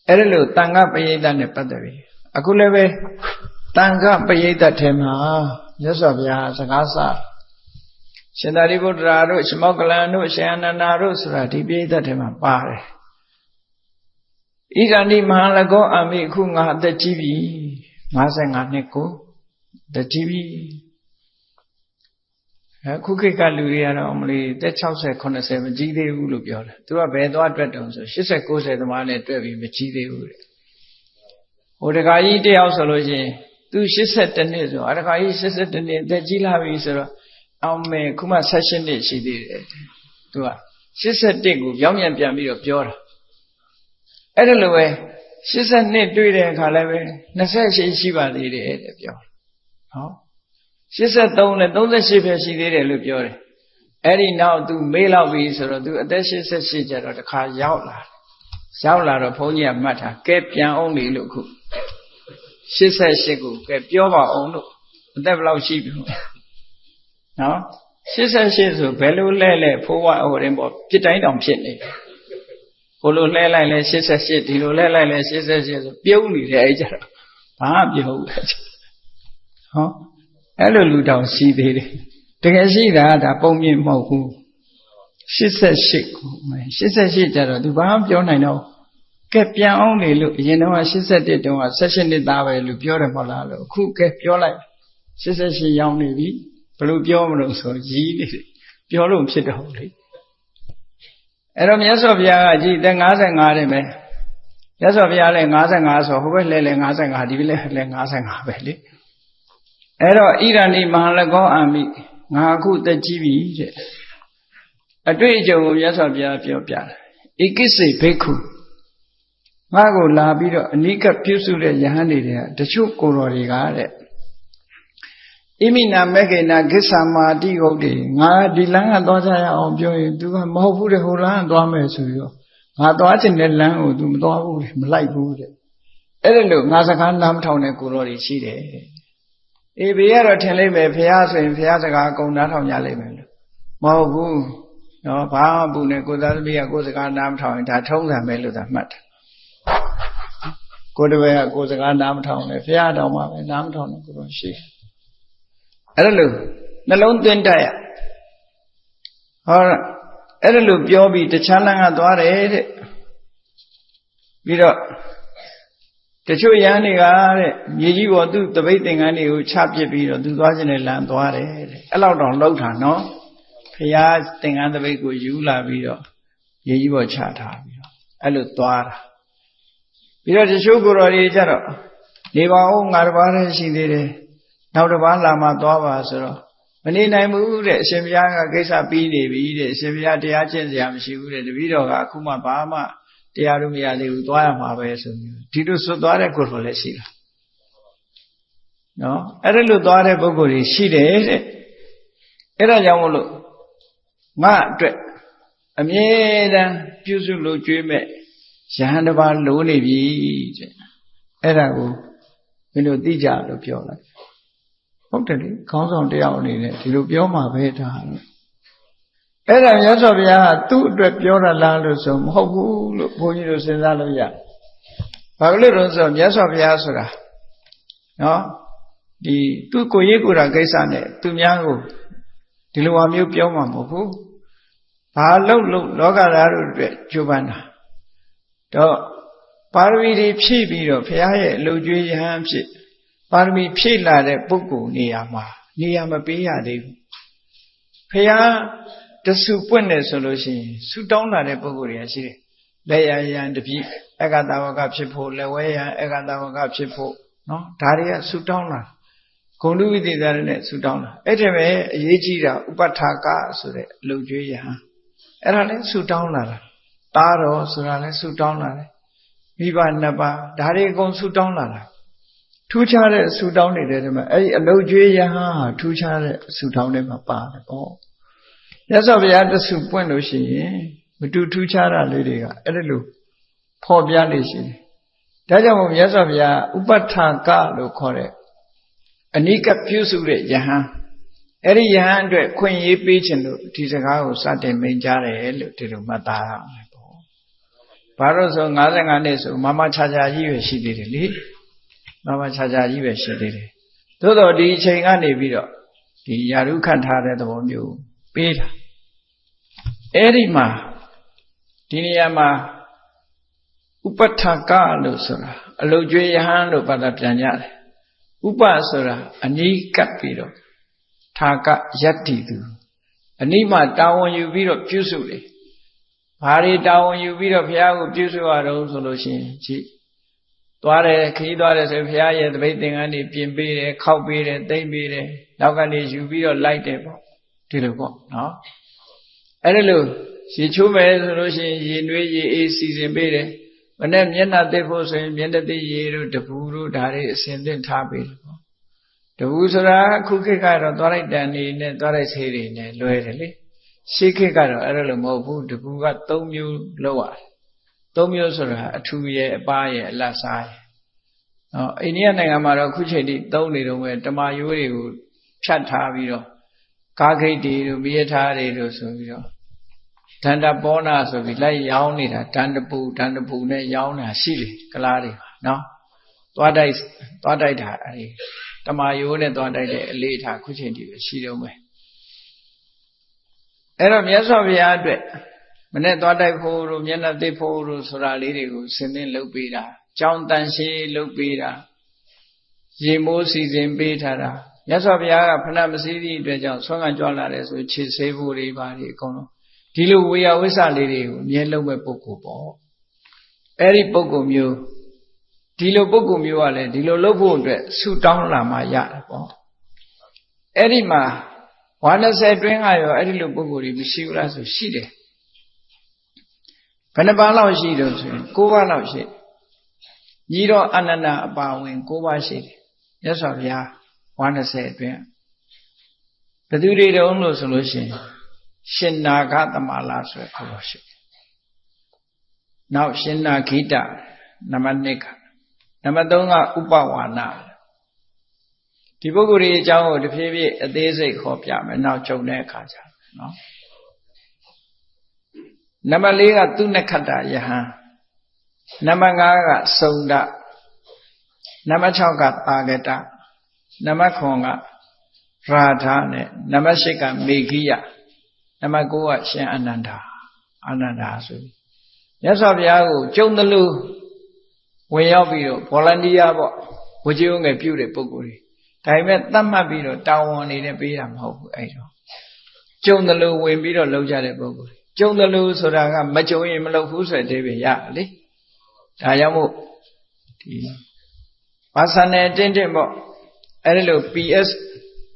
အဲ့ဒါလို့တန်ခပရိသတ်နဲ့ပတ်သက်ပြီးအခုလည်းပဲတန်ခပရိသတ်ထဲမှာမြတ်စွာဘုရားစကားစရှင်သာရိပုတ္တရာတို့ရှမောက္ကလန်တို့ရှင်အနန္ဒာတို့ဆိုတာဒီပရိသတ်ထဲမှာပါတယ်ဣဒန္တိမဟာလကောအမိအခုငါအသက်ကြီးပြီ55နှစ်ကိုအသက်ကြီးပြီအခုခေတ်ကလူတွေကတော့မလေးသက်60 80မကြီးသေးဘူးလို့ပြောတယ်သူကဘယ်သွားအတွက်တုံးဆို80 90သမားနဲ့တွဲပြီးမကြီးသေးဘူးတဲ့ဟိုတခါကြီးတယောက်ဆိုလို့ရှိရင်သူ82နှစ်ဆိုအတခါကြီး82နှစ်အသက်ကြီးလာပြီဆိုတော့အောင်မယ်ခုမှ16နှစ်ရှိသေးတယ်သူက81ကိုပြောင်းပြန်ပြန်ပြီးတော့ပြောတာအဲ့ဒါလိုပဲ82တွေ့တဲ့အခါလည်းပဲ28ရှိပါသေးတယ်တဲ့ပြောဟော83နဲ့38ပဲရှိသေးတယ်လို့ပြောတယ်အဲ့ဒီနောက်သူမေးလောက်ပြီဆိုတော့သူအသက်88ကျတော့တခါရောက်လာတော့ဘုန်းကြီးကမှတ်ထားကဲပြန်အောင်လေလို့ခု88ကိုကဲပြောပါအောင်လို့အသက်ဘယ်လောက်ရှိပြီနော်88ဆိုဘယ်လိုလဲဖိုးဝဟိုရင်ပေါ့ပြစ်တိုင်းတောင်ဖြစ်နေဟိုလိုလဲလိုက်လဲ88ဒီလိုလဲလိုက်လဲ88ဆိုပြုံးနေတယ်အဲ့ကြတော့ဘာမှပြုံးဘူးဟောအဲ့လိုလူတောင်ရှိသေးတယ်တကယ်ရှိတာဒါပုံမြင်မဟုတ်ဘူး88ကို88ကျတော့သူဘာမှပြောနိုင်တော့ကဲပြန်အောင်လေလို့အရင်တော့81တုန်းက16နှစ်သားပဲလို့ပြောတယ်မဟုတ်လားလို့အခုကဲပြောလိုက်88ရောက်နေပြီဘယ်လိုပြောမလို့ဆိုရီးနေတယ်ပြောလို့ဖြစ်တော့လေအဲ့တော့မြတ်စွာဘုရားကကြည်တဲ့55တဲ့ပဲမြတ်စွာဘုရားလည်း55ဆိုဟိုဘက်လဲ55ဒီဘက်လဲ55ပဲလေအဲ့တော့ဣရဏိမဟာလကောအာမိငါအခုတက်ကြီးပြီတဲ့အတွေ့အကြုံကိုမြတ်စွာဘုရားပြောပြတယ်ဧကိစ္စေဘိက္ခုငါကိုလာပြီးတော့အနိကပြုစုတဲ့ယဟန်တွေကတချို့ကိုယ်တော်တွေကတဲ့ဣမိနာမေခေနာဂစ္ဆာမာတိဟုတ်တယ်ငါဒီလမ်းကသွားကြရအောင်ပြောရင် तू ကမဟုတ်ဘူးတဲ့ဟိုလမ်းကသွားမယ်ဆိုပြီးတော့ငါသွားချင်တဲ့လမ်းကို तू မသွားဘူးမလိုက်ဘူးတဲ့အဲ့ဒါလို့ငါစကားနားမထောင်တဲ့ကိုယ်တော်တွေရှိတယ်အေးဘေးကတော့ထင်လိုက်မယ်ဘုရားဆိုရင်ဘုရားစကားအကုန်နားထောင်ကြလိမ့်မယ်လို့မဟုတ်ဘူးနော်ဘာမှဘူးနဲ့ကိုသားသမီးကကိုယ်စကားနားမထောင်ရင်ဒါထုံးစံပဲလို့သာမှတ်တယ်ကိုယ်တပည့်ကကိုယ်စကားနားမထောင်နဲ့ဘုရားတော်မှာပဲနားမထောင်တဲ့ကိုယ်တော်ရှိအဲ့ဒါလို့နှလုံးသွင်းတတ်ရဟောအဲ့ဒါလို့ပြောပြီးတခြားလမ်းကသွားတယ်တဲ့ပြီးတော့တချို့ရဟန်းတွေကတဲ့မြေကြီးပေါ်သူ့တပိတ်သင်္ကန်းတွေကိုချပစ်ပြီးတော့သူသွားခြင်းနဲ့လမ်းသွားတယ်တဲ့အဲ့လောက်တော့လောက်တာနော်ဘုရားသင်္ကန်းတပိတ်ကိုယူလာပြီးတော့မြေကြီးပေါ်ချထားပြီးတော့အဲ့လိုသွားတာပြီးတော့တချို့ကိုယ်တော်တွေကြတော့နေပါဦးငါတစ်ပါးတည်းရှိသေးတယ်နောက်တစ်ပါးလာမှသွားပါဆိုတော့မနေနိုင်ဘူးတဲ့အရှင်ဘုရားကကိစ္စပြီးနေပြီတဲ့အရှင်ဘုရားတရားကျင့်စရာမရှိဘူးတဲ့တပည့်တော်ကအခုမှဘာမှတရားလို့မရသေးဘူးသွားရမှာပဲဆိုပြီးဒီလိုဆွသွားတဲ့ကိုယ်တော်လည်းရှိတာနော်အဲ့ဒါလို့သွားတဲ့ပုဂ္ဂိုလ်တွေရှိတယ်တဲ့အဲ့ဒါကြောင့်မလို့ငါအတွက်အမြဲတမ်းပြုစုလို့ကြွေးမဲ့ယဟန်တစ်ပါးလိုနေပြီတဲ့အဲ့ဒါကိုမင်းတို့သိကြလို့ပြောလိုက်ဟုတ်တယ်လေခေါင်းဆောင်တယောက်အနေနဲ့ဒီလိုပြောမှာပဲဒါအဲ့ဒါမြတ်စွာဘုရားကသူ့အတွက်ပြောရလားလို့ဆိုမဟုတ်ဘူးလို့ဘုန်းကြီးတို့စဉ်းစားလို့ရဘာလို့လဲဆိုတော့မြတ်စွာဘုရားဆိုတာနော်ဒီသူ့ကိုယ်ရေးကိုယ်တာကိစ္စနဲ့သူများကိုဒီလိုအမျိုးပြောမှာမဟုတ်ဘူးဘာလို့လောကသားတို့အတွက်ကြိုးပမ်းတာတော့ပါရမီတွေဖြည့်ပြီးတော့ဘုရားရဲ့အလုပ်ကျွေးရဟန်းဖြစ် ပါရမီဖြည့်လာတဲ့ပုဂ္ဂိုလ်နေရာမှာနေရာမပေးရသေးဘူးဖရာတဆုပွင့်တယ်ဆိုလို့ရှိရင်ဆူတောင်းလာတဲ့ပုဂ္ဂိုလ်တွေကရှိတယ်လက်ရရန်တပြည့်အက္ခတဝကဖြစ်ဖို့လက်ဝဲရန်အက္ခတဝကဖြစ်ဖို့နော်ဒါတွေကဆူတောင်းလာဂုဏ်လူဝိသေသရနဲ့ဆူတောင်းလာအဲ့ဒီမဲ့အရေးကြီးတာဥပထာကဆိုတဲ့အလုပ်ကျွေးရဟန်းအဲ့ဒါလည်းဆူတောင်းလာတာတားတော်ဆိုတာလည်းဆူတောင်းလာတယ်မိဘနှစ်ပါးဒါတွေအကုန်ဆူတောင်းလာတာထူးခြားတဲ့ဆူတောင်းနေတဲ့ဒီမှာအဲ့ဒီအလုပ်ကျွေးရဟန်းဟာထူးခြားတဲ့ဆူတောင်းတွေမှာပါတယ်ပေါ့မြတ်စွာဘုရားတဆူပွင့်လို့ရှိရင်မတူထူးခြားတာလေးတွေကအဲ့ဒီလိုဖော်ပြနေရှိတယ်ဒါကြောင့်မို့မြတ်စွာဘုရားဥပထာကလို့ခေါ်တဲ့အနိကပြုစုတဲ့ယဟန်အဲ့ဒီယဟန်အတွက်ခွင့်ရေးပေးခြင်းလို့ဒီစကားကိုစတင်မိန့်ကြားတယ်လို့ဒီလိုမှတ်သားရမယ်ပေါ့ဘာလို့ဆို55နှစ်ဆိုမမချာချာကြီးပဲရှိသေးတယ်လေမမချာချာကြီးပဲရှိသေးတယ်သို့တော့ဒီအချိန်ကနေပြီးတော့ဒီယာရုခတ်ထားတဲ့သဘောမျိုးပေးတာအဲ့ဒီမှာဒီနေရာမှာဥပထာကလို့ဆိုတာအလုတ်ကျွေးယဟန်လို့ဘာသာပြန်ကြတယ်ဥပဆိုတာအနိကပ်ပြီးတော့ထာကယတ္တိသူအနိမှာတာဝန်ယူပြီးတော့ပြုစုတယ်ဘာတွေတာဝန်ယူပြီးတော့ဘုရားကိုပြုစုရတော့ဆိုလို့ရှိရင်ကြည့်သွားတယ်ခရီးသွားတယ်ဆိုဘုရားရဲ့တပိတ်သင်္ကန်းတွေပြင်ပေးတယ်ခောက်ပေးတယ်သိမ့်ပေးတယ်နောက်ကနေယူပြီးတော့လိုက်တယ်ပေါ့ဒီလိုပေါ့နော်အဲ့ဒါလို့ရေချိုးမယ်ဆိုလို့ရှိရင်ရေနွေးရေအေးစီစဉ်ပေးတယ်မနဲ့မျက်နှာသိဖို့ဆိုရင်မျက်နှာသိရေတို့တပူတို့ဒါတွေအစင်သင့်ထားပေးတယ်ပေါ့တပူဆိုတာခုခေတ်ကတော့သွားလိုက်တန်နေနဲ့သွားလိုက်ဆေးတွေနဲ့လွဲတယ်လေရှေးခေတ်ကတော့အဲ့လိုမဟုတ်ဘူးတပူက3မျိုးလောက်ရတယ်3မျိုးဆိုတာအထူရဲ့အပားရဲ့အလတ်စားရဲ့အိန္ဒိယနိုင်ငံမှာတော့ခုချိန်ထိသုံးနေတော့ပဲတမာရိုးတွေကိုဖြတ်ထားပြီးတော့ကားဂိတ်တွေတို့မိရထားတွေတို့ဆိုပြီးတော့ဒန္တပောနာဆိုပြီးလိုက်ရောင်းနေတာဒန္တပူနဲ့ရောင်းတာရှိတယ်ကလားတွေပါနော်သွားတိုက်တာအဲဒီတမာရိုးနဲ့သွားတိုက်တဲ့အလေးထားခုချိန်ထိပဲရှိတော့မယ်အဲ့တော့မြတ်စွာဘုရားအတွက်မနဲ့သွားတိုက်ဖို့တို့မျက်နှာသိဖို့တို့ဆိုတာလေးတွေကိုဆင်သင်လုပ်ပေးတာကြောင်းတန်ရှင်းလုပ်ပေးတာရေမိုးစီစဉ်ပေးထားတာမြတ်စွာဘုရားကဖဏမစည်းသည့်အတွက်ကြောင့်ဆွမ်းခံကြွလာတယ်ဆိုခြေဆေးဖို့တွေပါဒီအကုန်လုံးဒီလိုဝေယဝိဆလေးတွေကိုအမြဲလုံးမဲ့ပုဂ္ဂိုလ်ပေါ့အဲ့ဒီပုဂ္ဂိုလ်မျိုးဒီလိုပုဂ္ဂိုလ်မျိုးကလည်းဒီလိုလုပ်ဖို့အတွက်ဆူတောင်းလာမှရတယ်ပေါ့အဲ့ဒီမှာဝါ20တွင်းကရောအဲ့ဒီလိုပုဂ္ဂိုလ်တွေမရှိဘူးလားဆိုရှိတယ်ဘယ်နှပါးလောက်ရှိတော့ဆိုရင်9ပါးလောက်ရှိညီတော်အနန္ဒအပါဝင်9ပါးရှိတယ်မြတ်စွာဘုရားဝါ20အတွင်းဘယ်သူတွေတုံးလို့ဆိုလို့ရှိရင်ရှင်နာဂသမလာဆိုတဲ့ခေါ်လို့ရှိတယ်နောက်ရှင်နာဂိတနံပါတ်2ကနံပါတ်3ကဥပဝါနာဒီပုဂ္ဂိုလ်တွေအကြောင်းကိုတဖြည်းဖြည်းအသေးစိတ်ခေါ်ပြမယ်နောက်ကြုံတဲ့အခါကျနော်နံပါတ်4ကသူနခတ္တယဟန်နံပါတ်5ကစုံဒနံပါတ်6ကတာဂတနံပါတ်9ကရာဓနဲ့နံပါတ်8ကမေဂိယနံပါတ်9ကရှင်အနန္ဒာဆိုပြီးမြတ်စွာဘုရားကိုကျုံတယ်လို့ဝင်ရောက်ပြီးတော့ volunteer ပေါ့ဝေကျုံငယ်ပြုတဲ့ပုဂ္ဂိုလ်တွေဒါပေမဲ့သတ်မှတ်ပြီးတော့တာဝန်နေနဲ့ပေးတာမဟုတ်ဘူးအဲ့တော့ကျုံတယ်လို့ဝင်ပြီးတော့လုပ်ကြတဲ့ပုဂ္ဂိုလ်တွေကျုံတယ်လို့ဆိုတာကမကျုံရင်မလုပ်ဘူးဆိုတဲ့အဓိပ္ပာယ်ရတယ်လေဒါကြောင့်မို့ဒီဘာသာနယ်တင်းပေါ့အဲ့ဒီလို PS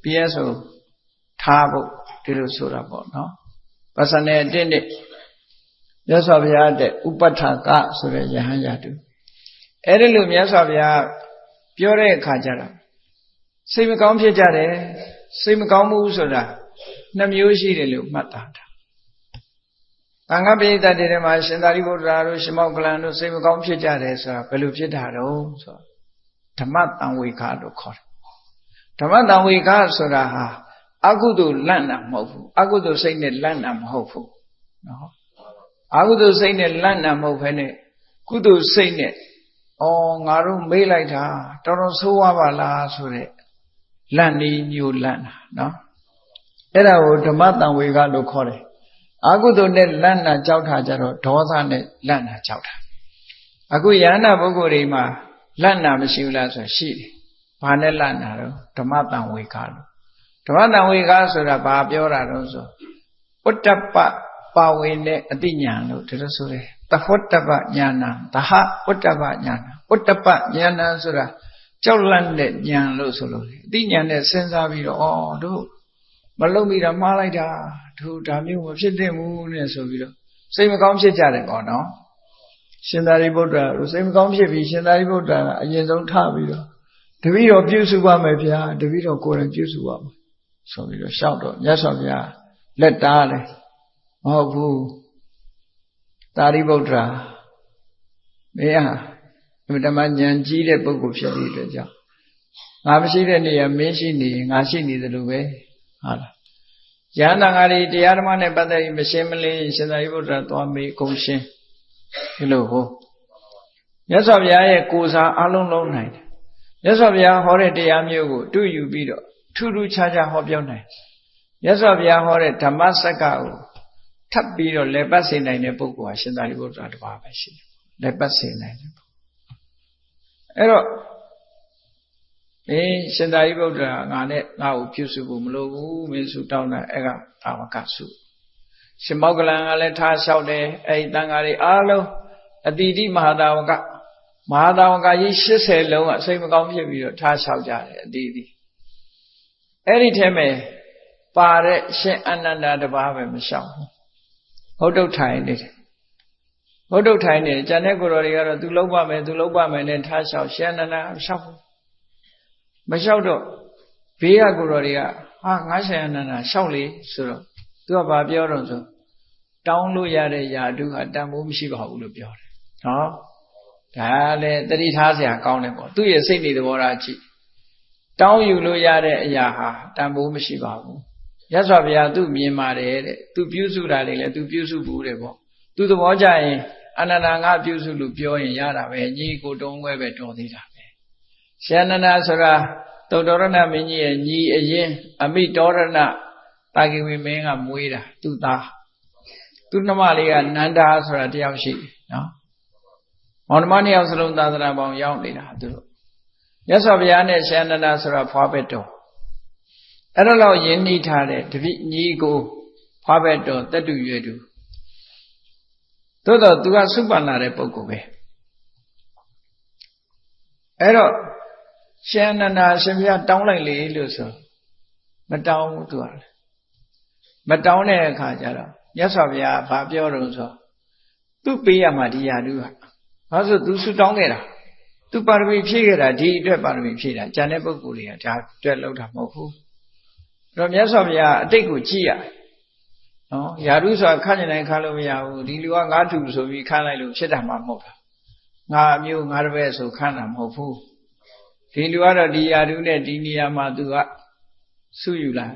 ကိုထားဖို့ဒီလိုဆိုတာပေါ့နော်ဘာသာနယ်တင်းမြတ်စွာဘုရားတဲ့ဥပထာကဆိုတဲ့ယဟန်ရတုအဲ့ဒီလိုမြတ်စွာဘုရားပြောတဲ့အခါကျတော့စိတ်မကောင်းဖြစ်ကြတယ်စိတ်မကောင်းမှုဆိုတာ2မျိုးရှိတယ်လို့မှတ်သားတာသံဃာပိဋကတ်တွေမှာရှင်သာရိပုတ္တရာတို့ရှင်မောက္ကလန်တို့စိတ်မကောင်းဖြစ်ကြတယ်ဆိုတာဘယ်လိုဖြစ်တာတော့ဆိုဓမ္မတံဝေခလို့ခေါ်တယ်ဓမ္မတံဝေခဆိုတာဟာအကုသိုလ်လန့်တာမဟုတ်ဘူးအကုသိုလ်စိတ်နဲ့လန့်တာမဟုတ်ဘူးနော်အကုသိုလ်စိတ်နဲ့လန့်တာမဟုတ်ဘဲနဲ့ကုသိုလ်စိတ်နဲ့ငါတို့မေးလိုက်တာတော်တော်ဆိုးဝါးပါလားဆိုတဲ့လန့်နေမျိုးလန့်တာနော်အဲ့ဒါကိုဓမ္မတံဝေခလို့ခေါ်တယ်အကုသိုလ်နဲ့လန့်တာကြောက်တာကြတော့ဒေါသနဲ့လန့်တာကြောက်တာအခုယန္တာပုဂ္ဂိုလ်တွေမှာလန့်တာမရှိဘူးလားဆိုရှိတယ် ဘာနဲ့လန့်တာတော့ဓမ္မတန်ဝေခါလို့ဓမ္မတန်ဝေခါဆိုတာဘာပြောတာတော့ဆိုဥတ္တပပါဝေနဲ့အတိညာလို့ဒီလိုဆိုတယ်သဟောတ္တပညာဏသဟဥတ္တပညာဏဥတ္တပညာဏဆိုတာကြောက်လန့်တဲ့ဉာဏ်လို့ဆိုလို့အတိညာနဲ့စဉ်းစားပြီးတော့ဩတို့မလုံမိတာမှားလိုက်တာတို့ဒါမျိုးမဖြစ်သင့်ဘူးနဲ့ဆိုပြီးတော့စိတ်မကောင်းဖြစ်ကြတယ်ကောနော်ရှင်သာရိပုတ္တရာတို့စိတ်မကောင်းဖြစ်ပြီးရှင်သာရိပုတ္တရာအရင်ဆုံးထပြီးတော့တပည့်တော်ပြုစုပါမယ်ဗျာတပည့်တော်ကိုယ်တိုင်ပြုစုပါမယ်ဆိုပြီးတော့ရှောက်တော့မြတ်စွာဘုရားလက်တားတယ်မဟုတ်ဘူးသာရိပုတ္တရာမင်းဟာဓမ္မဉာဏ်ကြီးတဲ့ပုဂ္ဂိုလ်ဖြစ်ပြီးအတွက်ကြောင့်ငါမရှိတဲ့နေရာမင်းရှိနေငါရှိနေသလိုပဲဟုတ်လားယန္တာငါတွေတရားဓမ္မနဲ့ပတ်သက်ပြီးမရှင်းမလင်းရှင်သာရိပုတ္တရာသွားမေးကုန်ရှင်းဒီလိုဟုတ်မြတ်စွာဘုရားရဲ့ကိုယ်စားအလုံးလုံးနိုင်တယ်မြတ်စွာဘုရားဟောတဲ့တရားမျိုးကိုတွေ့ယူပြီးတော့ထူးထူးခြားခြားဟောပြောနိုင်မြတ်စွာဘုရားဟောတဲ့ဓမ္မစက္ကကိုထပ်ပြီးတော့လက်ပတ်စေနိုင်တဲ့ပုဂ္ဂိုလ်ဟာရှင်သာရိပုတ္တရာတစ်ပါးပဲရှိတယ်လက်ပတ်စေနိုင်တယ်အဲ့တော့ရှင်သာရိပုတ္တရာငါနဲ့ငါ့ကိုပြုစုဖို့မလိုဘူးမင်းစုတောင်းတာအဲ့ကသာဝကစုရှင်မောက္ကလန်ကလည်းထားလျှောက်တယ်အဲ့ဒီတန်ဃာတွေအားလုံးအတိတိမဟာသာဝကကြီး80လုံးကစိတ်မကောင်းဖြစ်ပြီးတော့ထားလျှောက်ကြတယ်အတိတိအဲ့ဒီထဲမှာပါတဲ့ရှင်အနန္ဒာတပါးပဲမလျှောက်ဘူးဟုတ်တုတ်ထိုင်နေတယ်ဟုတ်တုတ်ထိုင်နေတယ်ကျန်တဲ့ကိုယ်တော်တွေကတော့သူလုံးပါမယ်နဲ့ထားလျှောက်ရှင်အနန္ဒာလျှောက်မလျှောက်တော့ဘေးကကိုယ်တော်တွေကဟာငါရှင်အနန္ဒာလျှောက်လေဆိုတော့သူကဘာပြောတော့ဆိုတောင်းလို့ရတဲ့ယာတုဟာတန်ဖိုးမရှိပါဘူးလို့ပြောတယ်နော်ဒါလည်းတတိထားစရာကောင်းတယ်ပေါ့သူ့ရဲ့စိတ်နေသဘောထားကြည့်တောင်းယူလို့ရတဲ့အရာဟာတန်ဖိုးမရှိပါဘူးရသော်ဗျာသူမြင်ပါတယ်တဲ့သူပြုစုတာတွေလည်းသူပြုစုဘူးတဲ့ပေါ့သူသဘောကျရင်အနန္ဒာငါပြုစုလို့ပြောရင်ရတာပဲညီကိုတုံးဝဲပဲတော်သေးတာပဲရှင်အနန္ဒာဆိုတာသုတ္တရဏမင်းကြီးရဲ့ညီအရင်အမိတောရဏတာကိဝေမင်းကမွေးတာသူ့သားသူ့နှမလေးကနန္ဒာဆိုတာတယောက်ရှိတယ်နော်မောင်နှမနှစ်ယောက်စလုံးသာသနာပေါင်းရောက်နေတာသူတို့မြတ်စွာဘုရားနဲ့ရှင်အနန္ဒာဆိုတာဖွားဘက်တော်အဲ့တော့လောက်ယဉ်နှီးထားတဲ့တပိညီကိုဖွားဘက်တော်တတုရွယ်သူသို့တော့သူကစုပန်လာတဲ့ပုဂ္ဂိုလ်ပဲအဲ့တော့ရှင်အနန္ဒာရှင်ဘုရားတောင်းလိုက်လေလို့ဆိုမတောင်းဘူးသူကမတောင်းတဲ့အခါကျတော့မြတ်စွာဘုရားဘာပြောတော့ဆိုသူ့ပေးရမှာဒီယာတုကဘာလို့သူဆုတောင်းခဲ့တာသူပါရမီဖြည့်ခဲ့တာဒီအတွက်ပါရမီဖြည့်တာကျန်တဲ့ပုဂ္ဂိုလ်တွေကဒါအတွက်လောက်တာမဟုတ်ဘူးအဲ့တော့မြတ်စွာဘုရားအတိတ်ကိုကြည့်ရနော်ယာတုဆိုတာခန့်နေတိုင်းခန့်လို့မရဘူးဒီလူကငါတူဆိုပြီးခန့်လိုက်လို့ဖြစ်တာမှမဟုတ်တာငါအမျိုးငါတပည့်ဆိုခန့်တာမဟုတ်ဘူးဒီလူကတော့ဒီယာတုနဲ့ဒီနေရာမှာသူကဆုယူလာ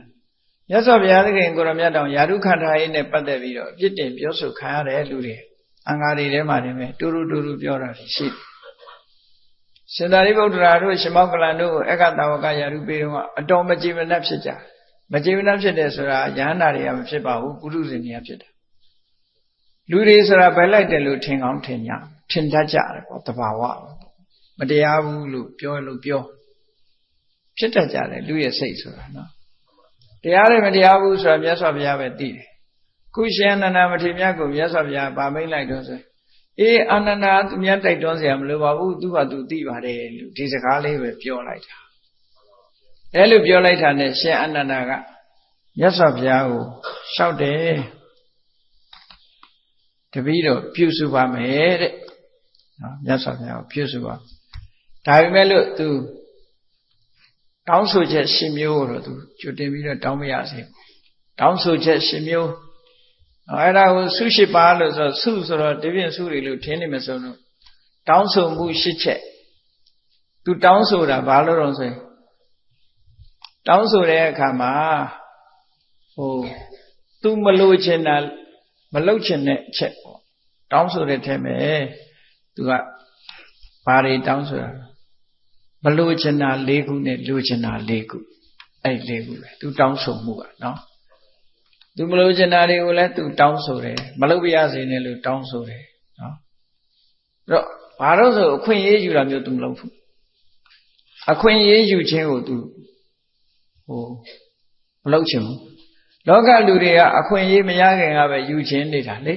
မြတ်စွာဘုရားသခင်ကိုရမြတ်တောင်ယာတုခန္ဓာရေးနဲ့ပတ်သက်ပြီးတော့အပြစ်တင်ပြောဆိုခံရတယ်လူတွေအင်္ဂါတွေထဲမှာနေမယ်တူတူပြောတာရှိတယ်ရှင်သာရိပုတ္တရာတို့ရှင်မောက္ကလန်တို့ကိုအက္ခတာဝကယာတုပေးတော့အတော်မကြည်မနှက်ဖြစ်ကြမကြည်မနှက်ဖြစ်တယ်ဆိုတာယန္တာတွေကမဖြစ်ပါဘူးပုရုဇဉ်တွေကဖြစ်တယ်လူတွေဆိုတာဘယ်လိုက်တယ်လို့ထင်ကောင်းထင်တတ်ကြတယ်ပေါ့တဘာဝမတရားဘူးလို့ပြောဖြစ်တတ်ကြတယ်လူရဲ့စိတ်ဆိုတာနော်တရားနဲ့မတရားဘူးဆိုတာမြတ်စွာဘုရားပဲသိတယ်ခုရှင်အနန္ဒာမထေရမြတ်ကိုမြတ်စွာဘုရားဗာမိတ်လိုက်တော့ဆိုအေးအနန္ဒာသူများတိုက်တွန်းစရာမလိုပါဘူးသူကသူသိပါတယ်လို့ဒီစကားလေးပဲပြောလိုက်တာအဲလိုပြောလိုက်တာနဲ့ရှင်အနန္ဒာကမြတ်စွာဘုရားကိုလျှောက်တယ်တပည့်တော်ပြုစုပါမယ်တဲ့နော်မြတ်စွာဘုရားကိုပြုစုပါဒါပေမဲ့လို့သူတောင်းဆိုချက်ရှင်မျိုးတော့သူကြိုတင်ပြီးတော့တောင်းမရစေဘူးတောင်းဆိုချက်ရှင်မျိုးအဲ့ဒါကိုဆုရှိပါလို့ဆုဆိုတော့ဒီပြင်ဆုတွေလို့ထင်နေမှာဆိုတော့တောင်းဆိုမှုရှိချက်သူတောင်းဆိုတာဘာလို့တော့ဆိုရင်တောင်းဆိုတဲ့အခါမှာသူမလိုချင်တာမလုပ်ချင်တဲ့အချက်ပေါ့တောင်းဆိုတဲ့ထဲမှာသူကဘာတွေတောင်းဆိုတာမလိုချင်တာ၄ခုနဲ့လိုချင်တာ၄ခုအဲ့၄ခုပဲသူတောင်းဆိုမှုကနော်သူမလိုချင်တာတွေကိုလည်းသူတောင်းဆိုတယ်မလုပ်ပြရစေနဲ့လို့တောင်းဆိုတယ်နော်အဲ့တော့ဘာလို့ဆိုအခွင့်အရေးယူတာမျိုးသူမလုပ်ဘူး အခွင့်အရေးယူခြင်းကိုသူမလုပ်ချင်ဘူးလောကလူတွေကအခွင့်အရေးမရခင်ကပဲယူခြင်းနေတာလေ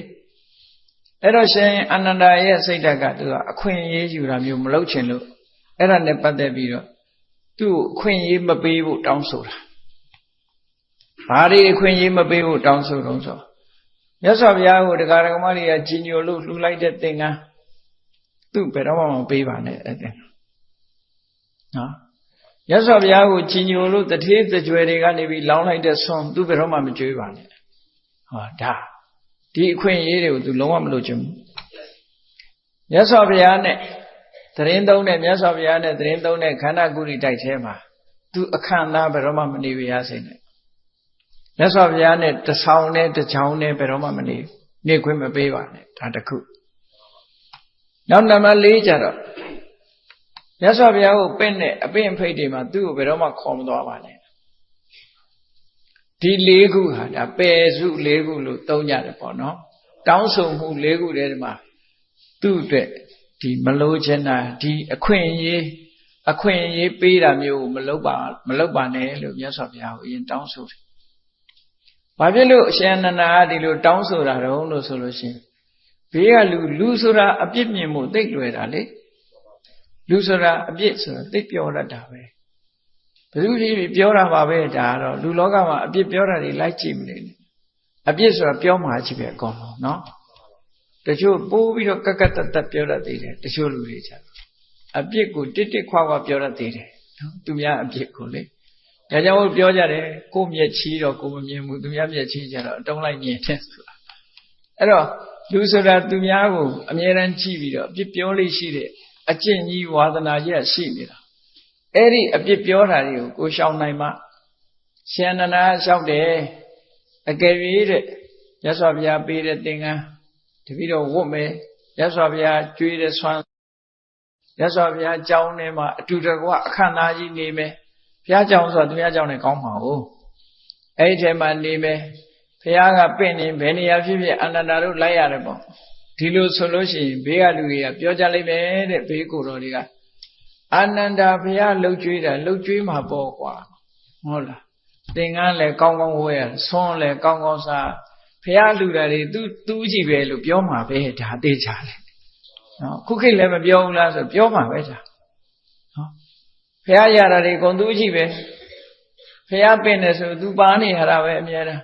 အဲ့တော့ရှင်အာနန္ဒာရဲ့စိတ်ဓာတ်ကသူကအခွင့်အရေးယူတာမျိုးမလုပ်ချင်လို့အဲ့ဒါနဲ့ပတ်သက်ပြီးတော့သူ့အခွင့်အရေးမပေးဖို့တောင်းဆိုတာဘာတွေအခွင့်အရေးမပေးဖို့တောင်းဆိုတော့ဆိုမြတ်စွာဘုရားကိုတရားဓမ္မတွေကကြီးညိုလို့လှူလိုက်တဲ့သင်္ကန်းသူ့ဘယ်တော့မှမပေးပါနဲ့အဲ့တဲ့နော်မြတ်စွာဘုရားကိုကြီးညိုလို့တထေးတကြွယ်တွေကနေပြီးလောင်းလိုက်တဲ့ဆွန်သူ့ဘယ်တော့မှမကြွေးပါနဲ့ဟောဒါဒီအခွင့်အရေးတွေကိုသူလုံးဝမလုပ်ချင်ဘူးမြတ်စွာဘုရားနဲ့သတင်းသုံးတဲ့မြတ်စွာဘုရားနဲ့သတင်းသုံးတဲ့ခန္ဓာကုရိတိုက်ထဲမှာသူအခမ်းအနားဘယ်တော့မှမနေပါရစေနဲ့မြတ်စွာဘုရားနဲ့တဆောင်နဲ့တချောင်းနဲ့ဘယ်တော့မှမနေခွင့်မပေးပါနဲ့ဒါတစ်ခုနောက်နံပါတ် 4ကျတော့မြတ်စွာဘုရားကိုပင့်တဲ့အပင့်အဖိတ်တွေမှာသူ့ကိုဘယ်တော့မှခေါ်မသွားပါနဲ့ဒီ 4ခုဟာဒါပယ်စု 4ခုလို့သုံးကြတယ်ပေါ့နော်တောင်းဆိုမှု 4ခုတည်းမှာသူ့အတွက်ဒီမလိုချင်တာဒီအခွင့်အရေးပေးတာမျိုးကိုမလုပ်ပါနဲ့လို့မြတ်စွာဘုရားကိုအရင်တောင်းဆိုတယ်ဘာဖြစ်လို့အရှင်အနန္ဒာကဒီလိုတောင်းဆိုတာတော့လို့ဆိုလို့ရှိရင်ဘေးကလူဆိုတာအပြစ်မြင်မှုသိလွယ်တာလေလူဆိုတာအပြစ်ဆိုတာသိပြောတတ်တာပဲဘယ်သူဖြစ်ပြောတာပါပဲဒါကတော့လူလောကမှာအပြစ်ပြောတာတွေလိုက်ကြည့်မနေနဲ့အပြစ်ဆိုတာပြောမှာချစ်ပဲအကုန်လုံးနော်တချို့ပိုးပြီးတော့ကတ်တတ်ပြောတတ်သေးတယ်တချို့လူတွေကြအပြစ်ကိုတစ်ခွာပြောတတ်သေးတယ်နော်သူများအပြစ်ကိုလေဒါကြောင့်ပြောကြတယ်ကိုမျက်ချီတော့ကိုမမြင်ဘူးသူများမျက်ချီကြတော့အတုံးလိုက်မြင်တယ်ဆိုတာအဲ့တော့လူဆိုတာသူများကိုအမြဲတမ်းကြည့်ပြီးတော့အပြစ်ပြောလို့ရှိတဲ့အကျင့်ကြီးဝါသနာကြီးရှိနေတာအဲ့ဒီအပြစ်ပြောတာတွေကိုကိုရှောင်နိုင်မှရှင်အနန္ဒာလျှောက်တယ်အကယ်၍တဲ့မြတ်စွာဘုရားပေးတဲ့သင်္ကန်းတပည့်တော်ဝတ်မယ်မြတ်စွာဘုရားကြွေးတဲ့ဆွမ်းမြတ်စွာဘုရားကြောင်းထဲမှာအတူတကွအခမ်းအနားကြီးနေမယ်ဘုရားကြောင်းဆိုတာသူများကြောင်းနဲ့ကောင်းမှာဟုတ်အဲ့ဒီထဲမှာနေမယ်ဘုရားကပင့်နေဘယ်နေရာဖြစ်ဖြစ်အာနန္ဒာတို့လိုက်ရတယ်ပေါ့ဒီလိုဆိုလို့ရှိရင်ဘေးကလူတွေကပြောကြလိမ့်မယ်တဲ့ဘေးကိုယ်တော်တွေကအာနန္ဒာဘုရားလှုပ်ကြွေးတာလှုပ်ကြွေးမှာပေါ့ကွာဟုတ်လားသင်္ကန်းလည်းကောင်းကောင်းဝဲရဆွန်းလည်းကောင်းကောင်းစားဘုရားလူတာတွေသူကြည့်ပဲလို့ပြောမှာပဲဒါသိကြတယ်နော်ခုခေတ်လည်းမပြောဘူးလားဆိုပြောမှာပဲဒါနော်ဘုရားရတာတွေကုန်သူကြည့်ပဲဘုရားပင့်တယ်ဆိုသူပါနေရတာပဲအများအား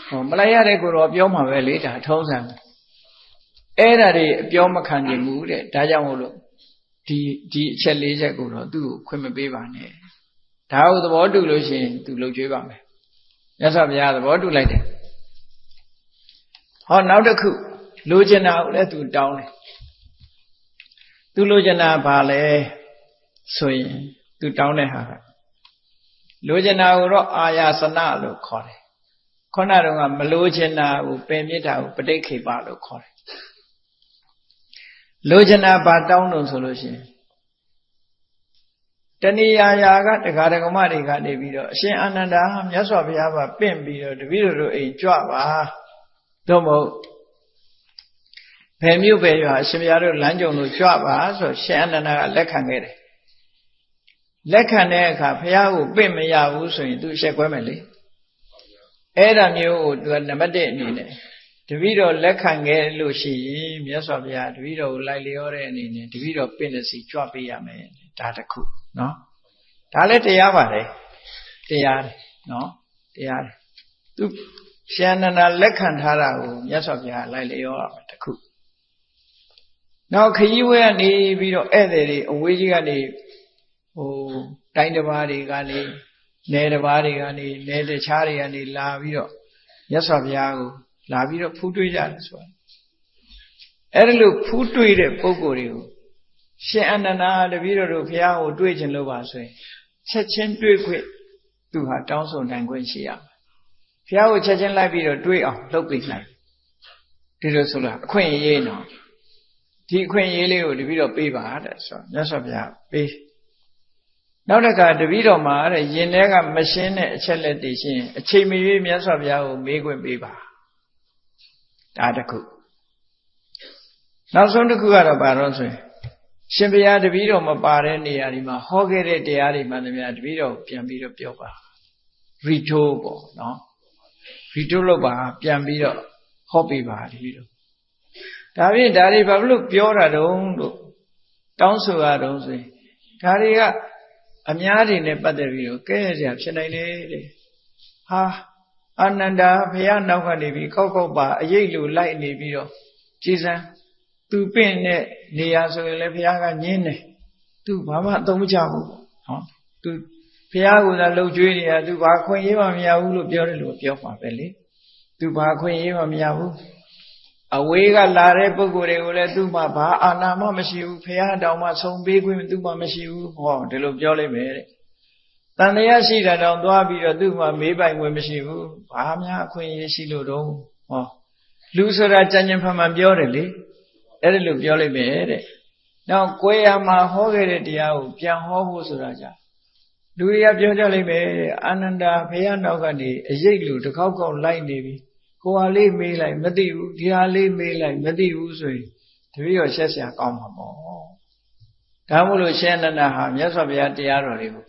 ဟောမလိုက်ရတဲ့ကိုတော့ပြောမှာပဲလေဒါထုံးစံအဲ့ဒါတွေအပြောမခံနိုင်ဘူးတဲ့ဒါကြောင့်မို့လို့ဒီအချက် 4ချက်ကိုတော့သူ့ကိုခွင့်မပေးပါနဲ့ဒါကိုသဘောတူလို့ရှိရင်သူလှုပ်ကြွေးပါမယ်မြတ်စွာဘုရားသဘောတူလိုက်တယ်ဟောနောက်တစ်ခုလိုချင်တာကိုလည်းသူတောင်းတယ်သူလိုချင်တာဘာလဲဆိုရင်သူတောင်းတဲ့ဟာကလိုချင်တာကိုတော့အာယာစနလို့ခေါ်တယ်ခုနတုန်းကမလိုချင်တာကိုပယ်မြစ်တာကိုပဋိခေပလို့ခေါ်တယ်လိုချင်တာဘာတောင်းလို့ဆိုလို့ရှိရင်တဏှာယာကတရားဓမ္မတွေကနေပြီးတော့အရှင်အာနန္ဒာမြတ်စွာဘုရားကပင့်ပြီးတော့တပည့်တို့အိမ်ကြွပါသို့မဟုတ်ဘယ်မြို့ပဲရွာအရှင်ဘုရားတို့လမ်းကြုံလို့ကြွပါဆိုရှင်အာနန္ဒာကလက်ခံခဲ့တယ်လက်ခံတဲ့အခါဘုရားကိုပင့်မရဘူးဆိုရင်သူအဆက်ကွဲမယ်လေအဲ့ဒါမျိုးကိုသူကနံပါတ် 1အနေနဲ့တပည့်တော်လက်ခံခဲ့လို့ရှိရင်မြတ်စွာဘုရားတပည့်တော်ကိုလိုက်လျောတဲ့အနေနဲ့တပည့်တော်ပင့်တဲ့စီကြွပေးရမယ်ဒါတစ်ခုနော်ဒါလည်းတရားပါတယ်တရားတယ်နော်တရားတယ်သူရှင်အနန္ဒာလက်ခံထားတာကိုမြတ်စွာဘုရားလိုက်လျောရမယ်တစ်ခုနောက်ခရီးဝဲကနေပြီးတော့ဧည့်သည်တွေအဝေးကြီးကနေတိုင်းတစ်ပါးတွေကနေနယ်တစ်ပါးတွေကနေနယ်တခြားတွေကနေလာပြီးတော့မြတ်စွာဘုရားကိုလာပြီးတော့ဖူးတွေးကြတယ်ဆိုတာအဲ့ဒါလို့ဖူးတွေးတဲ့ပုဂ္ဂိုလ်တွေကိုရှင်အနန္ဒာတပည့်တော်တို့ဘုရားကိုတွေးခြင်းလို့ပါဆိုရင်ချက်ချင်းတွေးခွင့်သူဟာတောင်းဆိုနိုင်ခွင့်ရှိရမယ်ဘုရားကိုချက်ချင်းလိုက်ပြီးတော့တွေးအောင်လုပ်ပေးနိုင်ဒီလိုဆိုလားအခွင့်အရေးနော်ဒီအခွင့်အရေးလေးကိုတပည့်တော်ပေးပါတဲ့ဆိုတော့မြတ်စွာဘုရားပေးနောက်တစ်ခါတပည့်တော်မှာတဲ့ယင်ထဲကမရှင်းတဲ့အချက်လက်တွေရှင်းအချိန်မရွေးမြတ်စွာဘုရားကိုမေးခွင့်ပေးပါဒါတစ်ခုနောက်ဆုံးတစ်ခုကတော့ဘာလို့ဆိုရင် ရှင်ဘုရားတပည့်တော်မပါတဲ့နေရာဒီမှာဟောခဲ့တဲ့တရားတွေမှန်သမျှတပည့်တော်ပြန်ပြီးတော့ပြောပါရီတိုးပေါ့နော်ရီတိုးလို့ပါပြန်ပြီးတော့ဟောပေးပါတပည့်တော်ဒါဖြင့်ဒါတွေဘာလို့ပြောတာတုံးလို့တောင်းဆိုရတော့ဆိုရင်ဒါတွေကအများတွေနဲ့ပတ်သက်ပြီးတော့ကဲရစရာဖြစ်နိုင်လေတဲ့ဟာအာနန္ဒာဘုရားနောက်ကနေပြီးကောက်ကောက်ပါအရေးလူလိုက်နေပြီးတော့ကြည်စံသူပင့်တဲ့နေရာဆိုရင်လည်းဘုရားကညင်းတယ်သူဘာမှအသုံးမချဘူးနော်သူဘုရားကသာလှုပ်ကြွေးနေတာသူဘာခွင့်ရေးမှမရဘူးလို့ပြောတယ်လို့ပြောမှာပဲလေသူဘာခွင့်ရေးမှမရဘူးအဝေးကလာတဲ့ပုဂ္ဂိုလ်တွေကိုလည်းသူ့မှာဘာအာဏာမှမရှိဘူးဘုရားတောင်မှဆုံးပေးခွင့်သူ့မှာမရှိဘူးဟောဒီလိုပြောလိုက်မယ်တဲ့တန်တရားရှိတာတောင်သွားပြီးတော့သူ့မှာမေးပိုင်ခွင့်မရှိဘူးဘာများအခွင့်အရေးရှိလို့တော့ဟောလူဆိုတာကြံ့ကြံ့ဖန်ဖန်ပြောတယ်လေအဲ့ဒါလို့ပြောလိုက်မယ်တဲ့နောက်ကိုယ်ရမှာဟောခဲ့တဲ့တရားကိုပြန်ဟောဖို့ဆိုတာကြလူတွေကပြောကြလိုက်မယ်အာနန္ဒာဘုရားနောက်ကနေအရေးလူတစ်ခေါက်ခေါက်လိုက်နေပြီဟိုဟာလေးမေးလိုက်မသိဘူးဒီဟာလေးမေးလိုက်မသိဘူးဆိုရင်တပည့်တော်ရှက်ရှာကောင်းမှာပေါ့ဒါမို့လို့ရှင်အနန္ဒာဟာမြတ်စွာဘုရားတရားတော်တွေကို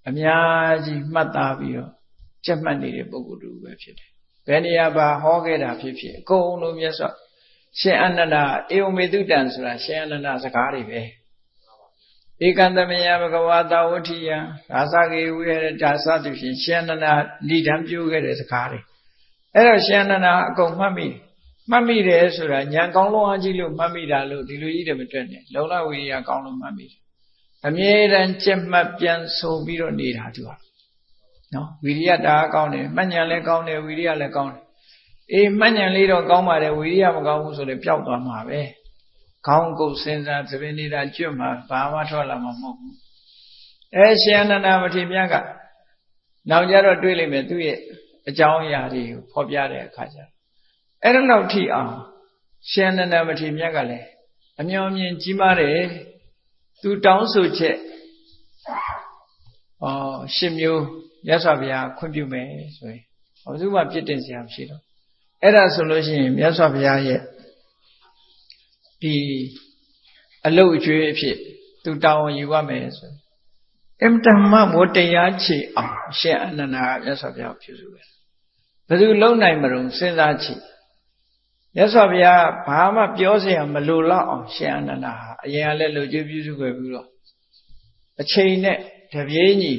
အများကြီးမှတ်သားပြီးတော့ကြက်မှတ်နေတဲ့ပုဂ္ဂိုလ်တူပဲဖြစ်တယ်ဘယ်နေရာပါဟောခဲ့တာဖြစ်ဖြစ်အကုန်လုံးမြတ်စွာရှင်အနန္ဒာဧဝမေတုတံဆိုတာရှင်အနန္ဒာစကားတွေပဲဧကံတမယဘဂဝါတာဝဋ္ဌိယရာဇဂေဝိရတာစသဖြင့်ရှင်အနန္ဒာလိတံပြုခဲ့တဲ့စကားတွေအဲ့တော့ရှင်အနန္ဒာအကုန်မှတ်မိတယ်ဆိုတာဉာဏ်ကောင်းလုံးအားကြီးလို့မှတ်မိတာလို့ဒီလိုကြီးတယ်မတွက်နဲ့လုံလဝိရိယကောင်းလို့မှတ်မိတယ်အမြဲတမ်းကြက်မှတ်ပြန်ဆိုပြီးတော့နေတာသူကနော်ဝိရိယတအားကောင်းတယ်မှတ်ဉာဏ်လည်းကောင်းတယ်ဝိရိယလည်းကောင်းတယ်အေးမှတ်ဉာဏ်လေးတော့ကောင်းပါတယ်ဝိရိယမကောင်းဘူးဆိုလည်းပျောက်သွားမှာပဲခေါင်းကုတ်စဉ်းစားသဘင်နေတာကျွတ်မှာဘာမှထွက်လာမှာမဟုတ်ဘူးအဲရှင်အနန္ဒာမထေရမြတ်ကနောက်ကြတော့တွေးလိုက်မယ်သူ့ရဲ့အကြောင်းအရာတွေကိုဖော်ပြတဲ့အခါကျအဲ့ဒါလောက်ထိအောင်ရှင်အနန္ဒာမထေရမြတ်ကလည်းအမျှော်မြင်ကြီးမားတယ်သူတောင်းဆိုချက်10မျိုးမြတ်စွာဘုရားခွင့်ပြုမယ်ဆိုရင်ဘယ်သူမှပြစ်တင်စရာမရှိတော့အဲ့ဒါဆိုလို့ရှိရင်မြတ်စွာဘုရားရဲ့ဒီအလုတ်အကျွေးအဖြစ်သူတောင်းယူရမယ်ဆိုအင်တမဝတ္တရားချေအောင်ရှင်အနန္ဒာမြတ်စွာဘုရားပြုစုတယ်ဘယ်သူလုံနိုင်မလို့စဉ်းစားကြည့်မြတ်စွာဘုရားဘာမှပြောစရာမလိုတော့အောင်ရှင်အနန္ဒာဟာအရင်ကလည်းလူကျွေးပြုစုခဲ့ပြီးတော့အချိန်နဲ့တပြေးညီ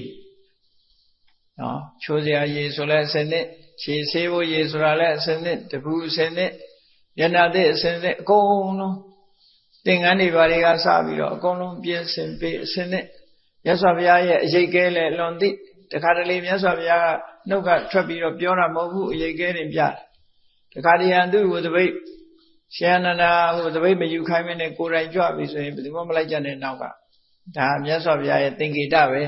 နော်ချိုးစရာရည်ဆိုလဲအစနစ်ခြေဆေးဖို့ရည်ဆိုတာလဲအစနစ်တပူအစနစ်ညနာတဲ့အစနစ်အကုန်လုံးသင်္ကန်းတွေဘာတွေကစပြီးတော့အကုန်လုံးပြင်ဆင်ပေးအစနစ်မြတ်စွာဘုရားရဲ့အရေးကဲလဲလွန်သည့်တခါတလေမြတ်စွာဘုရားကနှုတ်ကထွက်ပြီးတော့ပြောတာမဟုတ်ဘူးအရေးကဲနေပြတခါတည်းဟန်သူ့ကိုတပိတ်ရှင်အနန္ဒာဟိုတပိတ်မယူခိုင်းမနဲ့ကိုယ်တိုင်ကြွပြီဆိုရင်ဘယ်သူမှမလိုက်ကြတဲ့နောက်ကဒါမြတ်စွာဘုရားရဲ့သင်္ကေတပဲ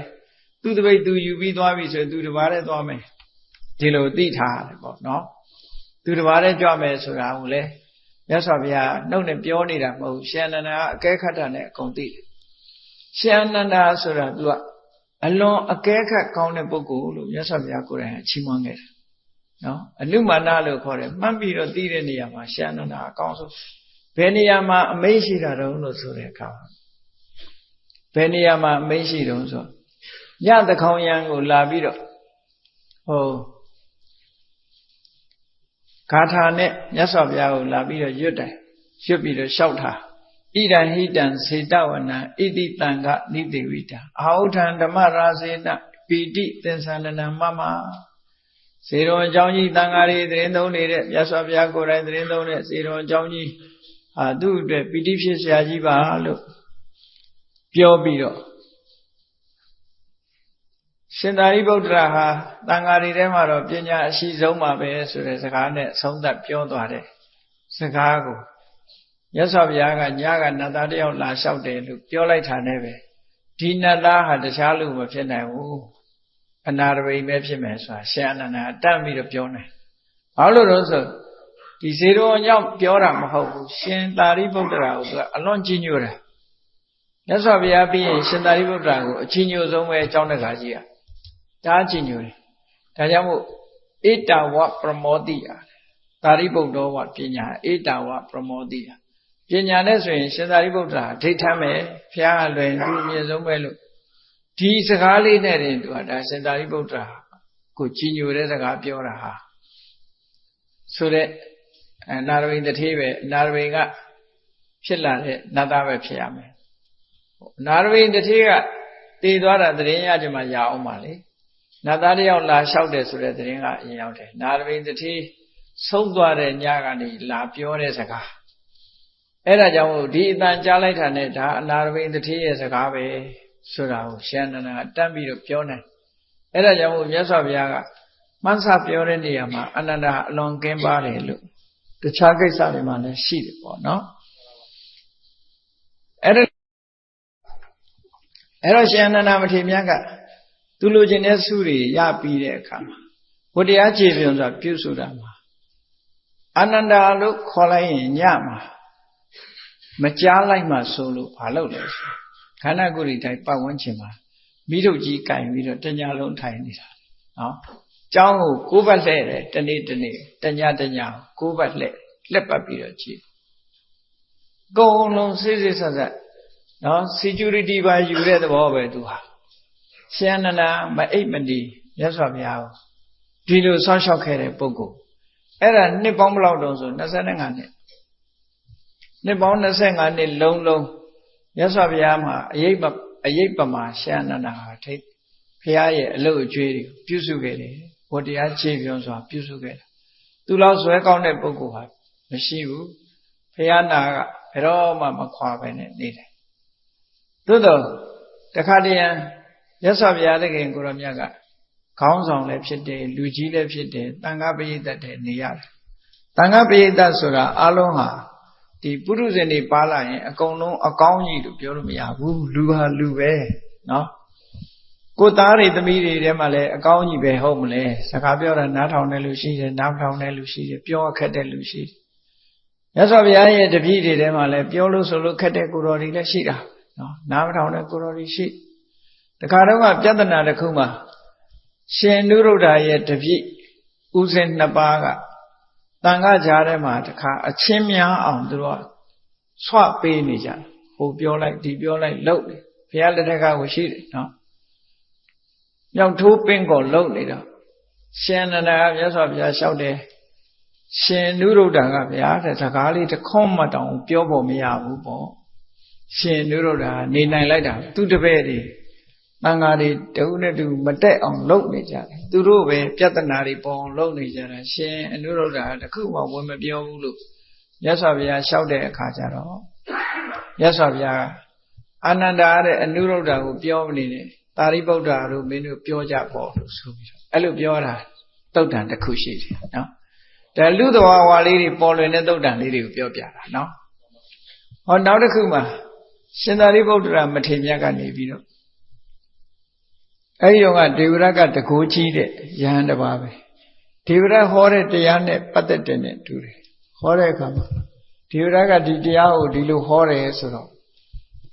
သူတပိတ်သူယူပြီးသွားပြီဆိုရင်သူတပါးတည်းသွားမယ်ဒီလိုသိထားတယ်ပေါ့နော်သူတပါးတည်းကြွမယ်ဆိုတာကိုလေမြတ်စွာဘုရားနှုတ်နဲ့ပြောနေတာမဟုတ်ရှင်အနန္ဒာအကဲခတ်တာနဲ့အကုန်သိတယ်ရှင်အနန္ဒာဆိုတာသူကအလွန်အကဲခတ်ကောင်းတဲ့ပုဂ္ဂိုလ်လို့မြတ်စွာဘုရားကိုယ်တိုင်ချီးမွမ်းခဲ့တယ်နော်အနုမာနလို့ခေါ်တယ်မှတ်ပြီးတော့သိတဲ့နေရာမှာရှင်အနန္ဒာအကောင်းဆုံးဘယ်နေရာမှာအမိန့်ရှိတာတုံးလို့ဆိုတဲ့အခါဘယ်နေရာမှာအမိန့်ရှိတုံးဆိုညသခေါင်ယံကိုလာပြီးတော့ဟိုဂါထာနဲ့မြတ်စွာဘုရားကိုလာပြီးတော့ရွတ်ပြီးတော့လျှောက်ထားဣဒံဟိတံစေတဝနံဣတိတံကနိတိဝိတံအာဟုထံဓမ္မရာစေနပိတိသင်္ဆန္ဒနံမမစေတော်အကြောင်းကြီးတန်ဃာတွေသတင်းသုံးနေတဲ့မြတ်စွာဘုရားကိုယ်တိုင်သတင်းသုံးတဲ့စေတော်အကြောင်းကြီးသူ့အတွက်ပိတိဖြစ်စရာကြီးပါလို့ပြောပြီးတော့ရှင်သာရိပုတ္တရာဟာတန်ဃာတွေထဲမှာတော့ပညာအရှိဆုံးပါပဲဆိုတဲ့စကားနဲ့ဆုံးသက်ပြောသွားတဲ့စကားကိုမြတ်စွာဘုရားကညကနတ်သားတယောက်လာလျှောက်တယ်လို့ပြောလိုက်တာနဲ့ပဲဒီနတ်သားဟာတခြားလူမဖြစ်နိုင်ဘူးအနာရဝိပဲဖြစ်မယ်ဆိုတာရှင်အနန္ဒာတတ်ပြီးတော့ပြောနေဘာလို့လဲဆိုဒီဇေတော်ကြောင့်ပြောတာမဟုတ်ဘူးရှင်သာရိပုတ္တရာကိုသူကအလွန်ကြီးညိုတယ်မြတ်စွာဘုရားပြီးရင်ရှင်သာရိပုတ္တရာကိုအကြီးညိုဆုံးပဲအကြောင်းတကားကြီးอ่ะဒါကြီးညိုတယ်ဒါကြောင့်မို့ဧတဝပရမောတိယသာရိပုတ္တောဝပညာဧတဝပရမောတိယ ပညာနဲ့ဆိုရင်ရှင်သာရိပုတ္တရာဒိဋ္ဌမ်းပဲဘုရားကလွယ်သူအမြင့်ဆုံးပဲလို့ဒီစကားလေးနဲ့တင်သူကဒါရှင်သာရိပုတ္တရာကိုကြီးညိုတဲ့စကားပြောတာဟာဆိုတဲ့နာရဝိတထေးပဲနာရဝိကဖြစ်လာတဲ့နတ်သားပဲဖြစ်ရမယ်နာရဝိတထေးကတည်သွားတာသတင်းရကြမှာရအောင်ပါလေနတ်သားတယောက်လာလျှောက်တယ်ဆိုတဲ့သတင်းကအရင်ရောက်တယ်နာရဝိတထေးဆုံးသွားတဲ့ညကနေလာပြောတဲ့စကားအဲ့ဒါကြောင့်ဒီအတန်ကြားလိုက်တာနဲ့ဒါအနာရဝိတထေးရဲ့စကားပဲဆိုတာကိုရှန္ဒနာကတတ်ပြီးတော့ပြောနိုင်အဲ့ဒါကြောင့်မြတ်စွာဘုရားကမှန်းဆပြောတဲ့နေရာမှာအနန္တအလွန်ကင်းပါတယ်လို့တခြားကိစ္စတွေမှာလည်းရှိတယ်ပေါ့နော်အဲ့တော့ရှင်အနန္ဒမထေရမြတ်ကသူလိုချင်တဲ့ဆုတွေရပြီးတဲ့အခါမှာဝတ္တရားခြေပြုံဆိုတာပြုဆိုတာမှာအနန္ဒလို့ခေါ်လိုက်ရင်ညမှာမကြားလိုက်မှဆိုလို့ဘာလုပ်လဲဆိုခန္ဓာကိုယ်တိုင်းပတ်ဝန်းကျင်မှာမိထုတ်ကြီးကင်ပြီးတော့တညလုံးထိုင်နေတာနော်ကျောင်းကို9ဘက်လှည့်တယ်တနေ့တည9ဘက်လှည့်လက်ပတ်ပြီးတော့ကြည့်ကုံလုံးစိစိဆက်ဆက်နော် security ပါယူတဲ့သဘောပဲသူဟာရှင်အနန္ဒမအိပ်မနေမြတ်စွာဘုရားကိုဒီလိုဆောင်းလျှောက်ခဲ့တဲ့ပုဂ္ဂိုလ်အဲ့ဒါနှစ်ပေါင်းဘယ်လောက်တုန်းဆို25နှစ်ပေါင်း25နှစ်လုံးမြတ်စွာဘုရားမှာအရေးပမာရှင်အနန္ဒဟာထိတ်ဘုရားရဲ့အလုပ်အကျွေးတွေပြုစုခဲ့တယ်ဝတ္တရားခြေပြုံးစွာပြုစုခဲ့တယ်သူလောက်ဇွဲကောင်းတဲ့ပုဂ္ဂိုလ်ဟာမရှိဘူးဘုရားနာကဘယ်တော့မှမခွာပဲနဲ့နေတယ်သို့တော့တခါတည်းမြတ်စွာဘုရားသခင်ကိုရောမြတ်ကခေါင်းဆောင်လည်းဖြစ်တယ်လူကြီးလည်းဖြစ်တယ်တန်ခါပရိသတ်တယ်နေရတယ်တန်ခါပရိသတ်ဆိုတာအလုံးဟာဒီပုရုဇဉ်တွေပါလာရင်အကုန်လုံးအကောင်းကြီးလို့ပြောလို့မရဘူးလူဟာလူပဲနော်ကိုသားတွေသမီးတွေထဲမှာလည်းအကောင်းကြီးပဲဟုတ်မလဲစကားပြောတာနားထောင်တဲ့လူရှိတယ်နားမထောင်တဲ့လူရှိတယ်ပြောခက်တဲ့လူရှိတယ်မြတ်စွာဘုရားရဲ့တပည့်တွေထဲမှာလည်းပြောလို့ဆိုလို့ခက်တဲ့ကိုတော်တွေလည်းရှိတာနော်နားမထောင်တဲ့ကိုတော်တွေရှိတခါတော့ကပြဿနာတစ်ခုမှာရှင်နုရုဒ္ဓရဲ့တပည့်ဥစဉ်2ပါးကတန်ခါကြားထဲမှာတခါအချင်းများအောင်သူတို့ကဆွပေးနေကြတယ်ဟိုပြောလိုက်ဒီပြောလိုက်လှုပ်တယ်ဘုရားလက်ထက်ကကိုရှိတယ်နော်မြောက်ထိုးပင်ကိုလှုပ်နေတော့ရှင်အနန္ဒာမြတ်စွာဘုရားလျှောက်တယ်ရှင်နုရုဒ္ဓကဗျာတဲ့စကားလေးတစ်ခွန်းမှတောင်ပြောဖို့မရဘူးပေါ့ရှင်နုရုဒ္ဓနေနိုင်လိုက်တာသူတပည့်တွေတန်ဃာတွေတဦးနဲ့တူမတက်အောင်လုပ်နေကြတယ်သူတို့ပဲပြဿနာတွေပေါ်အောင်လုပ်နေကြတာရှင်အနုရုဒ္ဓတခုမှဝင်မပြောဘူးလို့မြတ်စွာဘုရားလျှောက်တဲ့အခါကျတော့မြတ်စွာဘုရားအာနန္ဒာတဲ့အနုရုဒ္ဓကိုပြောနေတယ်သာရိပုတ္တရာတို့မင်းတို့ပြောကြပေါ့လို့ဆိုပြီးတော့အဲ့လိုပြောတာတုတ်တန်တစ်ခုရှိတယ်နော်ဒါလူသဘာဝလေးတွေပေါ်လွင်တဲ့တုတ်တန်လေးတွေကိုပြောပြတာနော်ဟောနောက်တစ်ခုမှာရှင်သာရိပုတ္တရာမထေရမြတ်ကနေပြီးတော့အဲ့ဒီတော့ကဒေဝရကတကိုးကြီးတဲ့ယဟန်တစ်ပါးပဲဒေဝရဟောတဲ့တရားနဲ့ပတ်သက်တဲ့နဲ့တူတယ်ဟောတဲ့အခါမှာဒေဝရကဒီတရားကိုဒီလိုဟောတယ်ဆိုတော့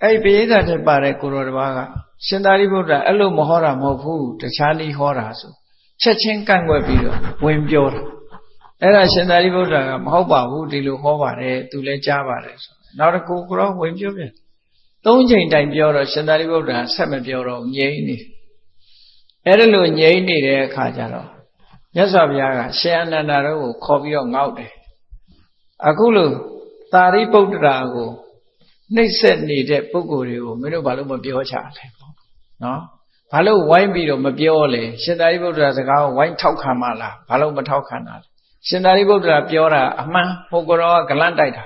အဲ့ဒီပိဋကတ်ထဲပါတဲ့ကိုရောတစ်ပါးကရှင်သာရိပုတ္တရာအဲ့လိုမဟောတာမဟုတ်ဘူးတခြားနည်းဟောတာဆိုချက်ချင်းကန့်ကွက်ပြီးတော့ဝင်ပြောတာအဲ့ဒါရှင်သာရိပုတ္တရာကမဟုတ်ပါဘူးဒီလိုဟောပါတယ်သူလည်းကြားပါတယ်ဆိုနောက်တစ်ခုကိုရောဝင်ပြောပြန်၃ချိန်တိုင်ပြောတော့ရှင်သာရိပုတ္တရာဆက်မပြောတော့ငြိမ်နေအဲ့ဒါလိုငြိမ်နေတဲ့အခါကျတော့မြတ်စွာဘုရားကရှင်အနန္ဒာတို့ကိုခေါ်ပြီးတော့ငေါက်တယ်အခုလိုသာရိပုတ္တရာကိုနှိမ့်ဆက်နေတဲ့ပုဂ္ဂိုလ်တွေကိုမင်းတို့ဘာလို့မပြောချလဲပေါ့နော်ဘာလို့ဝိုင်းပြီးတော့မပြောလဲရှင်သာရိပုတ္တရာစကားကိုဝိုင်းထောက်ခံမလားဘာလို့မထောက်ခံတာလဲရှင်သာရိပုတ္တရာပြောတာအမှန်ဟိုကောကလန့်တိုက်တာ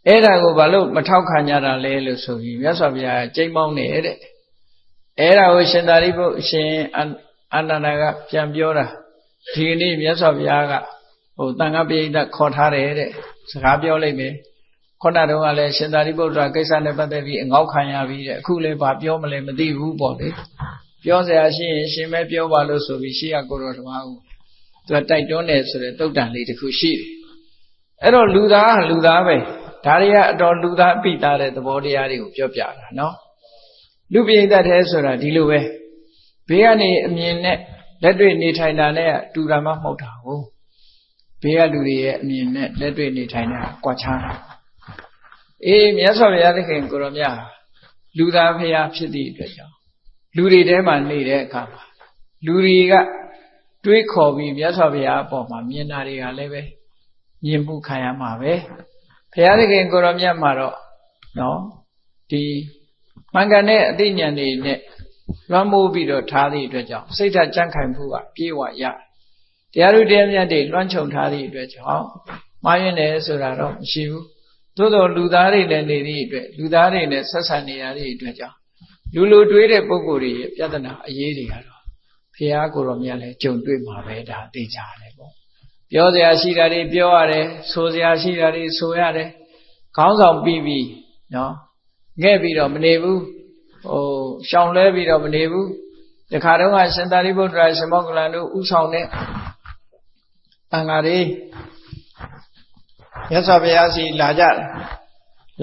အဲ့ဒါကိုဘာလို့မထောက်ခံကြတာလဲလို့ဆိုပြီးမြတ်စွာဘုရားကြိမ်မောင်းနေတဲ့အဲ့ဒါကိုရှင်သာရိပုတ္တရှင်အာနန္ဒာကပြန်ပြောတာဒီနေ့မြတ်စွာဘုရားကဟိုတန်ခါပိဋကခေါ်ထားတယ်တဲ့စကားပြောလိုက်မယ်ခုနတုန်းကလည်းရှင်သာရိပုတ္တရာကိစ္စနဲ့ပတ်သက်ပြီးအငေါက်ခံရပြီးတဲ့အခုလည်းဘာပြောမလဲမသိဘူးပေါ့လေပြောစရာရှိရင်ရှင်ပဲပြောပါလို့ဆိုပြီးရှိရကိုတော်ဓမ္မကိုသူကတိုက်တွန်းတယ်ဆိုတဲ့တုတ်တန်လေးတစ်ခုရှိတယ်အဲ့တော့လူသားပဲဒါတွေကအတော်လူသားပိတာတဲ့သဘောတရားတွေကိုပြောပြတာနော်လူပိဋကတဲ့ဆိုတာဒီလိုပဲဘေးကနေအမြင်နဲ့လက်တွေ့နေထိုင်တာနဲ့တူတာမှမဟုတ်တာဟုတ်ဘေးကလူတွေရဲ့အမြင်နဲ့လက်တွေ့နေထိုင်တာကွာခြားတာ မြတ်စွာဘုရားသခင်ကိုရောမြတ်လူသားဖရာဖြစ်သည့်အတွက်ကြောင့်လူတွေထဲမှာနေတဲ့အခါမှာလူတွေကတွေးခေါ်ပြီးမြတ်စွာဘုရားအပေါ်မှာမြင်တာတွေကလည်းပဲမြင်မှုခံရမှာပဲဘုရားသခင်ကိုရောမြတ်မှာတော့နော်ဒီမှန်ကန်တဲ့အသိဉာဏ်တွေနဲ့လွှမ်းမိုးပြီးတော့ထားသည့်အတွက်ကြောင့်စိတ်ဓာတ်ကြံ့ခိုင်မှုကပြေဝရတရားဥတရားမြတ်တွေလွှမ်းခြုံထားသည့်အတွက်ကြောင့်မှားယွင်းတယ်ဆိုတာတော့မရှိဘူးသို့တော်လူသားတွေနဲ့နေသည့်အတွက်လူသားတွေနဲ့ဆက်ဆံနေရသည့်အတွက်ကြောင့်လူလိုတွေးတဲ့ပုဂ္ဂိုလ်တွေရဲ့ပြဿနာအရေးတွေကတော့ဘုရားကိုယ်တော်မြတ်လည်းကြုံတွေ့မှာပဲဒါသိကြတယ်ပေါ့ပြောစရာရှိတာတွေပြောရတယ်ဆိုစရာရှိတာတွေဆိုရတယ်ခေါင်းဆောင်ပြီးပြီနော်ငဲ့ပြီးတော့မနေဘူးရှောင်လဲပြီးတော့မနေဘူးတခါတော့ကရှင်သာရိပုတ္တရာရှင်မောက္ကလန်တို့ဥဆောင်တဲ့တန်ဃာတွေမြတ်စွာဘုရားစီလာကြတယ်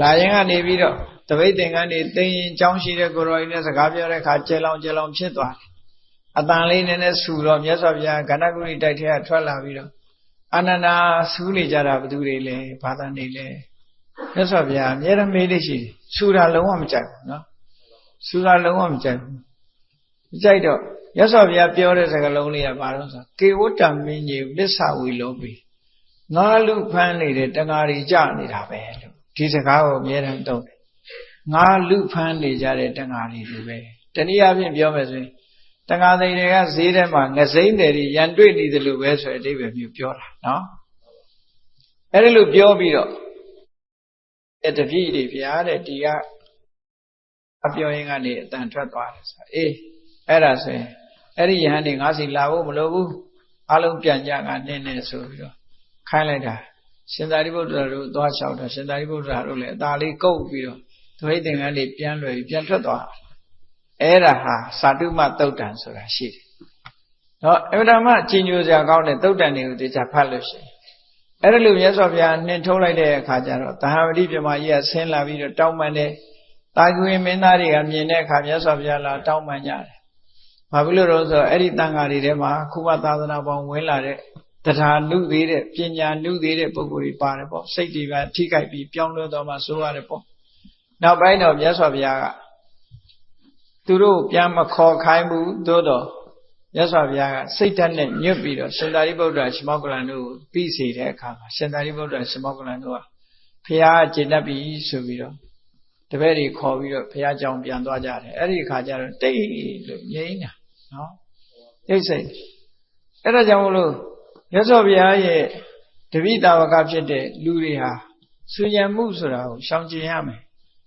လာရင်ကနေပြီးတော့တပိတ်သင်္ကန်းတွေသိရင်ကြောင်းရှိတဲ့ကိုရောကြီးနဲ့စကားပြောတဲ့အခါကျဲလောင်ဖြစ်သွားတယ်အတန်လေးနည်းနည်းဆူတော့မြတ်စွာဘုရားကန္နဂုရိတိုက်ထဲကထွက်လာပြီးတော့အာနန္ဒာဆူနေကြတာဘသူတွေလဲဘာသာနေလဲမြတ်စွာဘုရားအမြဲတမ်းမေးလို့ရှိတယ်ဆူတာလုံးဝမကြိုက်ဘူးနော်ဆူတာလုံးဝမကြိုက်ဘူးမကြိုက်တော့မြတ်စွာဘုရားပြောတဲ့စကားလုံးလေးကဘာလို့ဆိုကေဝတ္တမင်းကြီးလစ္ဆဝီလောပြီငါလူဖမ်းနေတဲ့တဏှာတွေကြနေတာပဲလို့ဒီစကားကိုအမြဲတမ်းသုံးတယ်ငါလူဖမ်းနေကြတဲ့တဏှာတွေလိုပဲတနည်းအားဖြင့်ပြောမယ်ဆိုရင်တဏှာတွေတွေကဈေးထဲမှာငစိမ့်တွေရန်တွေ့နေတယ်လို့ပဲဆိုတဲ့အဓိပ္ပာယ်မျိုးပြောတာနော်အဲ့ဒါလို့ပြောပြီးတော့တပည့်တွေဗျာတဲ့ဒီကအပြောရင်းကနေအတန်ထွက်သွားတယ်ဆိုအဲ့ဒါဆိုရင်အဲ့ဒီယဟန်တွေငါစီလာဖို့မလိုဘူးအလုံးပြန်ကြကနင်းနေဆိုပြီးတော့ခိုင်းလိုက်တာရှင်သာရိပုတ္တရာတို့သွားလျှောက်တော့ရှင်သာရိပုတ္တရာတို့လည်းအသာလေးကုတ်ပြီးတော့သပိတ်သင်္ကန်းတွေပြန်လွယ်ပြီးပြန်ထွက်သွားအဲ့ဒါဟာသာတုမသုတ်တံဆိုတာရှိတယ်နော်အမှန်တမ်းကြည်ညိုစရာကောင်းတဲ့သုတ်တံတွေကိုသိချဖတ်လို့ရှိရင်အဲ့ဒါလို့မြတ်စွာဘုရားနှင်ထုတ်လိုက်တဲ့အခါကျတော့သဟဝတိပြမကြီးကဆင်းလာပြီးတော့တောင်းပန်တယ်တာဂွေမင်းသားတွေကမြင်တဲ့အခါမြတ်စွာဘုရားလာတောင်းပန်ကြတယ်ဘာဖြစ်လို့လဲဆိုတော့အဲ့ဒီတန်ဃာတွေထဲမှာခုမသာသနာပေါင်းဝင်လာတဲ့တရားနုသေးတဲ့ပညာနုသေးတဲ့ပုဂ္ဂိုလ်တွေပါတယ်ပေါ့စိတ်တွေကထိခိုက်ပြီးပြောင်းလဲတော့မှဆိုရတယ်ပေါ့နောက်ပိုင်းတော့မြတ်စွာဘုရားကသူတို့ပြန်မခေါ်ခိုင်းဘူးသို့တော့မြတ်စွာဘုရားကစိတ်ဓာတ်နဲ့ညွတ်ပြီးတော့ရှင်သာရိပုတ္တရာရှင်မောက္ကလန်တို့ကိုပြီးစေတဲ့အခါမှာရှင်သာရိပုတ္တရာရှင်မောက္ကလန်တို့ကဘုရားကျေနပ်ပြီဆိုပြီးတော့တပည့်တွေခေါ်ပြီးတော့ဘုရားကြောင်ပြန်သွားကြတယ်အဲ့ဒီအခါကျတော့တိတ်လို့ငြိမ်းတာနော်တိတ်စိတ်အဲ့ဒါကြောင့်မလို့မြတ်စွာဘုရားရဲ့တပိတာဝကဖြစ်တဲ့လူတွေဟာဆူညံမှုဆိုတာကိုရှောင်ကျဉ်ရမယ်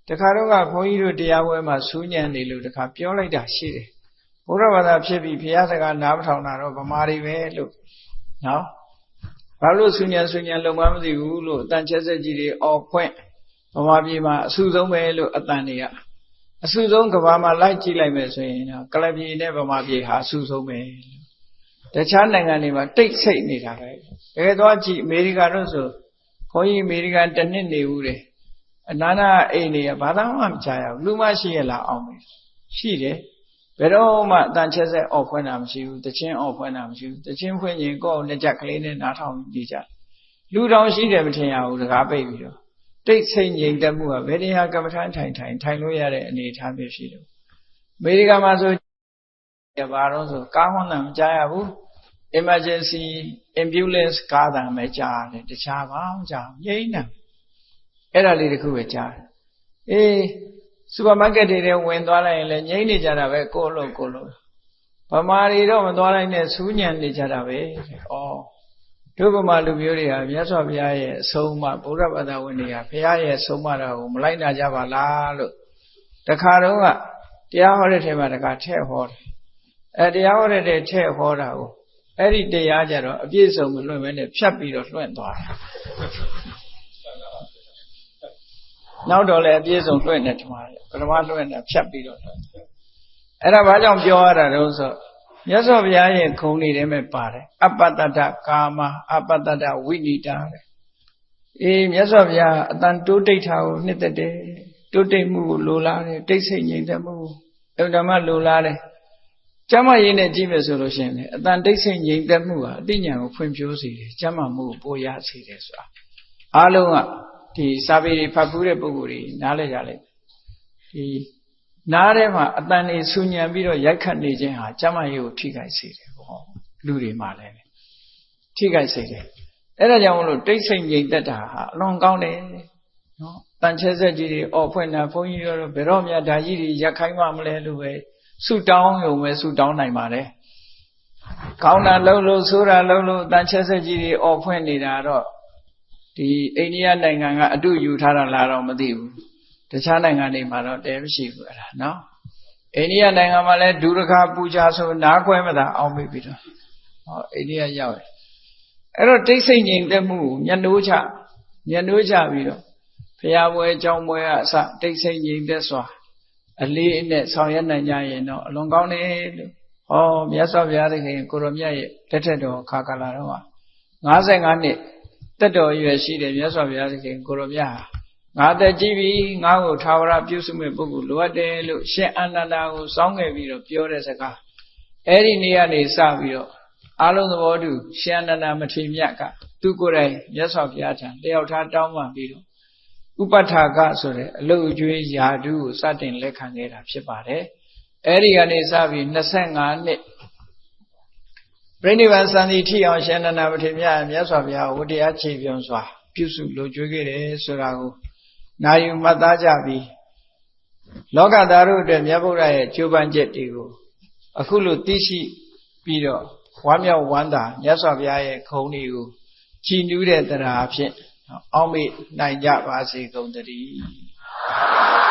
တခါတော့ကဘုန်းကြီးတို့တရားပွဲမှာဆူညံနေလို့တခါပြောလိုက်တာရှိတယ်ဘုရားဘာသာဖြစ်ပြီးဘုရားစကားနားမထောင်တာတော့ဗမာတွေပဲလို့နော်ဘာလို့ဆူညံလုံမမသိဘူးလို့အတန်ချက်ဆက်ကြီးတွေအော်ဖွင့်ဗမာပြည်မှာအဆူဆုံးပဲလို့အတန်တွေကအဆူဆုံးကဘာမှာလိုက်ကြည့်လိုက်မယ်ဆိုရင်တော့ကလပ်ပြည်နဲ့ဗမာပြည်ဟာအဆူဆုံးပဲတခြားနိုင်ငံတွေမှာတိတ်ဆိတ်နေတာပဲတကယ်တော့ကြည့်အမေရိကန်တို့ဆိုခွန်ကြီးအမေရိကန်တစ်နှစ်နေဦးတယ်အနာနာအိမ်တွေကဘာသာမှမချရဘူးလူမရှိရလားအောင်မယ်ရှိတယ်ဘယ်တော့မှအတန်ချက်ဆက်အော်ဖွင့်တာမရှိဘူးတချင်းအော်ဖွင့်တာမရှိဘူးတချင်းဖွင့်ရင်ကိုယ့်နှစ်ချက်ကလေးနဲ့နားထောင်ကြည့်ကြလူတောင်ရှိတယ်မထင်ရဘူးတကားပိတ်ပြီးတော့တိတ်ဆိတ်ငြိမ်သက်မှုကဘယ်တရားကမ္မထာထိုင်လို့ရတဲ့အနေအထားမျိုးရှိတယ်အမေရိကန်မှာဆိုဘာလို့ဆိုကားဟွန်းတာမကြားရဘူး emergency ambulance ကားတာပဲကြားတယ်တခြားဘာမှမကြားငြိမ်းတာအဲ့ဒါလေးတခုပဲကြားတယ်စူပါမားကတ်တွေဝင်သွားလိုက်ရင်လည်းငြိမ်းနေကြတာပဲကိုလို့ဗမာတွေတော့မသွားလိုက်နဲ့စူးညံနေကြတာပဲတို့ဗမာလူမျိုးတွေဟာမြတ်စွာဘုရားရဲ့အဆုံးအမဗုဒ္ဓဘာသာဝင်တွေကဘုရားရဲ့အဆုံးအမတော်ကိုမလိုက်နာကြပါလားလို့တခါတော့ကတရားဟောတဲ့ထဲမှာတခါထည့်ဟောတယ်တရားဟောတဲ့ထည့်ဟောတာကိုအဲ့ဒီတရားကြတော့အပြည့်စုံမလွှင့်မဲနဲ့ဖြတ်ပြီးတော့လွှင့်သွားတယ်နောက်တော့လည်းအပြည့်စုံလွှင့်နေတယ်မှာပထမလွှင့်တာဖြတ်ပြီးတော့လွှင့်အဲ့ဒါဘာကြောင့်ပြောရတာလဲဆိုမြတ်စွာဘုရားရဲ့ခုံတွေထဲမှာပါတယ်အပ္ပတ္တကာမအပ္ပတ္တဝိနိတာတဲ့မြတ်စွာဘုရားအတန်တိုးတိတ်တာကိုနှစ်သက်တယ်တိုးတိတ်မှုကိုလိုလားတယ်တိတ်ဆိတ်ငြိမ်သက်မှုကိုဓမ္မလိုလားတယ်ကျမ်းမာရေးနဲ့ကြည့်မယ်ဆိုလို့ရှိရင်အတန်တိတ်ဆိတ်ငြိမ်သက်မှုဟာအသိဉာဏ်ကိုဖွံ့ဖြိုးစေတယ်ကျမ်းမာမှုကိုပိုရစေတယ်ဆိုတာအားလုံးကတ ဒီစာပေတွေဖတ်ဖူးတဲ့ပုဂ္ဂိုလ်တွေနားလဲကြလိုက်ဒီနားထဲမှာအတန်နေဆူညံပြီးတော့ရိုက်ခတ်နေခြင်းဟာကျမကြီးကိုထိခိုက်စေတယ်ပေါ့လူတွေမှာလည်းထိခိုက်စေတယ်အဲ့ဒါကြောင့်မလို့တိတ်ဆိတ်ငြိမ်သက်တာဟာအလွန်ကောင်းတယ်နော်တန်ချဲဆက်ကြီးတွေအော်ဖွင့်တာဘုန်းကြီးတို့ဘယ်တော့မှဓာကြီးတွေရက်ခိုင်းမှမလဲလို့ပဲဆုတောင်းရုံပဲဆုတောင်းနိုင်ပါတယ်ကောင်းတာလုံးလို့ဆိုးတာလုံးလို့တန်ချဲဆက်ကြီးတွေအော်ဖွင့်နေတာတော့ဒီအိန္ဒိယနိုင်ငံကအတုယူထားတာလားတော့မသိဘူးတခြားနိုင်ငံတွေမှာတော့တဲမရှိဘူးအဲ့ဒါနော်အိန္ဒိယနိုင်ငံမှာလည်းဒုရခပူဇာဆိုနားခွဲမသာအောင်မိပြီးတော့ဟောအိန္ဒိယရောက်တယ်အဲ့တော့တိတ်ဆိတ်ငြိမ်သက်မှုမျက်နှိုးချပြီးတော့ဘုရားပွဲကျောင်းပွဲအစတိတ်ဆိတ်ငြိမ်သက်စွာအလေးအနက်ဆောင်ရွက်နိုင်ကြရင်တော့အလွန်ကောင်းတယ်လို့ဟောမြတ်စွာဘုရားသခင်ကိုရောမြတ်ရဲ့လက်ထက်တော်ခါကာလတော့55နှစ်တက်တော်ရွယ်ရှိတယ်မြတ်စွာဘုရားသခင်ကိုရောမြတ်ဟာငါတက်ကြည့်ပြီငါ့ကိုထာဝရပြုစုမဲ့ပုဂ္ဂိုလ်လိုအပ်တယ်လို့ရှင်အာနန္ဒာကိုစောင်းခဲ့ပြီးတော့ပြောတဲ့စကားအဲ့ဒီနေ့ကနေစပြီးတော့အားလုံးသဘောတူရှင်အာနန္ဒာမထေရမြတ်ကသူကိုယ်တိုင်မြတ်စွာဘုရားထံတယောက်ထားတောင်းပန်ပြီးတော့ဥပထာကဆိုတဲ့အလုတ်အကျွေးယာဓုကိုစတင်လက်ခံခဲ့တာဖြစ်ပါတယ်အဲ့ဒီကနေစပြီး25နှစ်ပြိဋိဘံစံတိထိအောင်ရှင်အာနန္ဒာမထေရမြတ်မြတ်စွာဘုရားဝတရားခြေပြုံးစွာပြုစုလိုကျွေးခဲ့တယ်ဆိုတာကိုနာယူမှတ်သားကြပြီးလောကသားတို့အတွက်မြတ်ဗုဒ္ဓရဲ့ကြိုးပမ်းချက်တွေကိုအခုလိုသိရှိပြီးတော့ဝမ်းမြောက်ဝမ်းသာမြတ်စွာဘုရားရဲ့ခုံတွေကိုကြည်နူးတဲ့တရားအဖြစ်အောက်မေ့နိုင်ကြပါစေကုန်သတည်း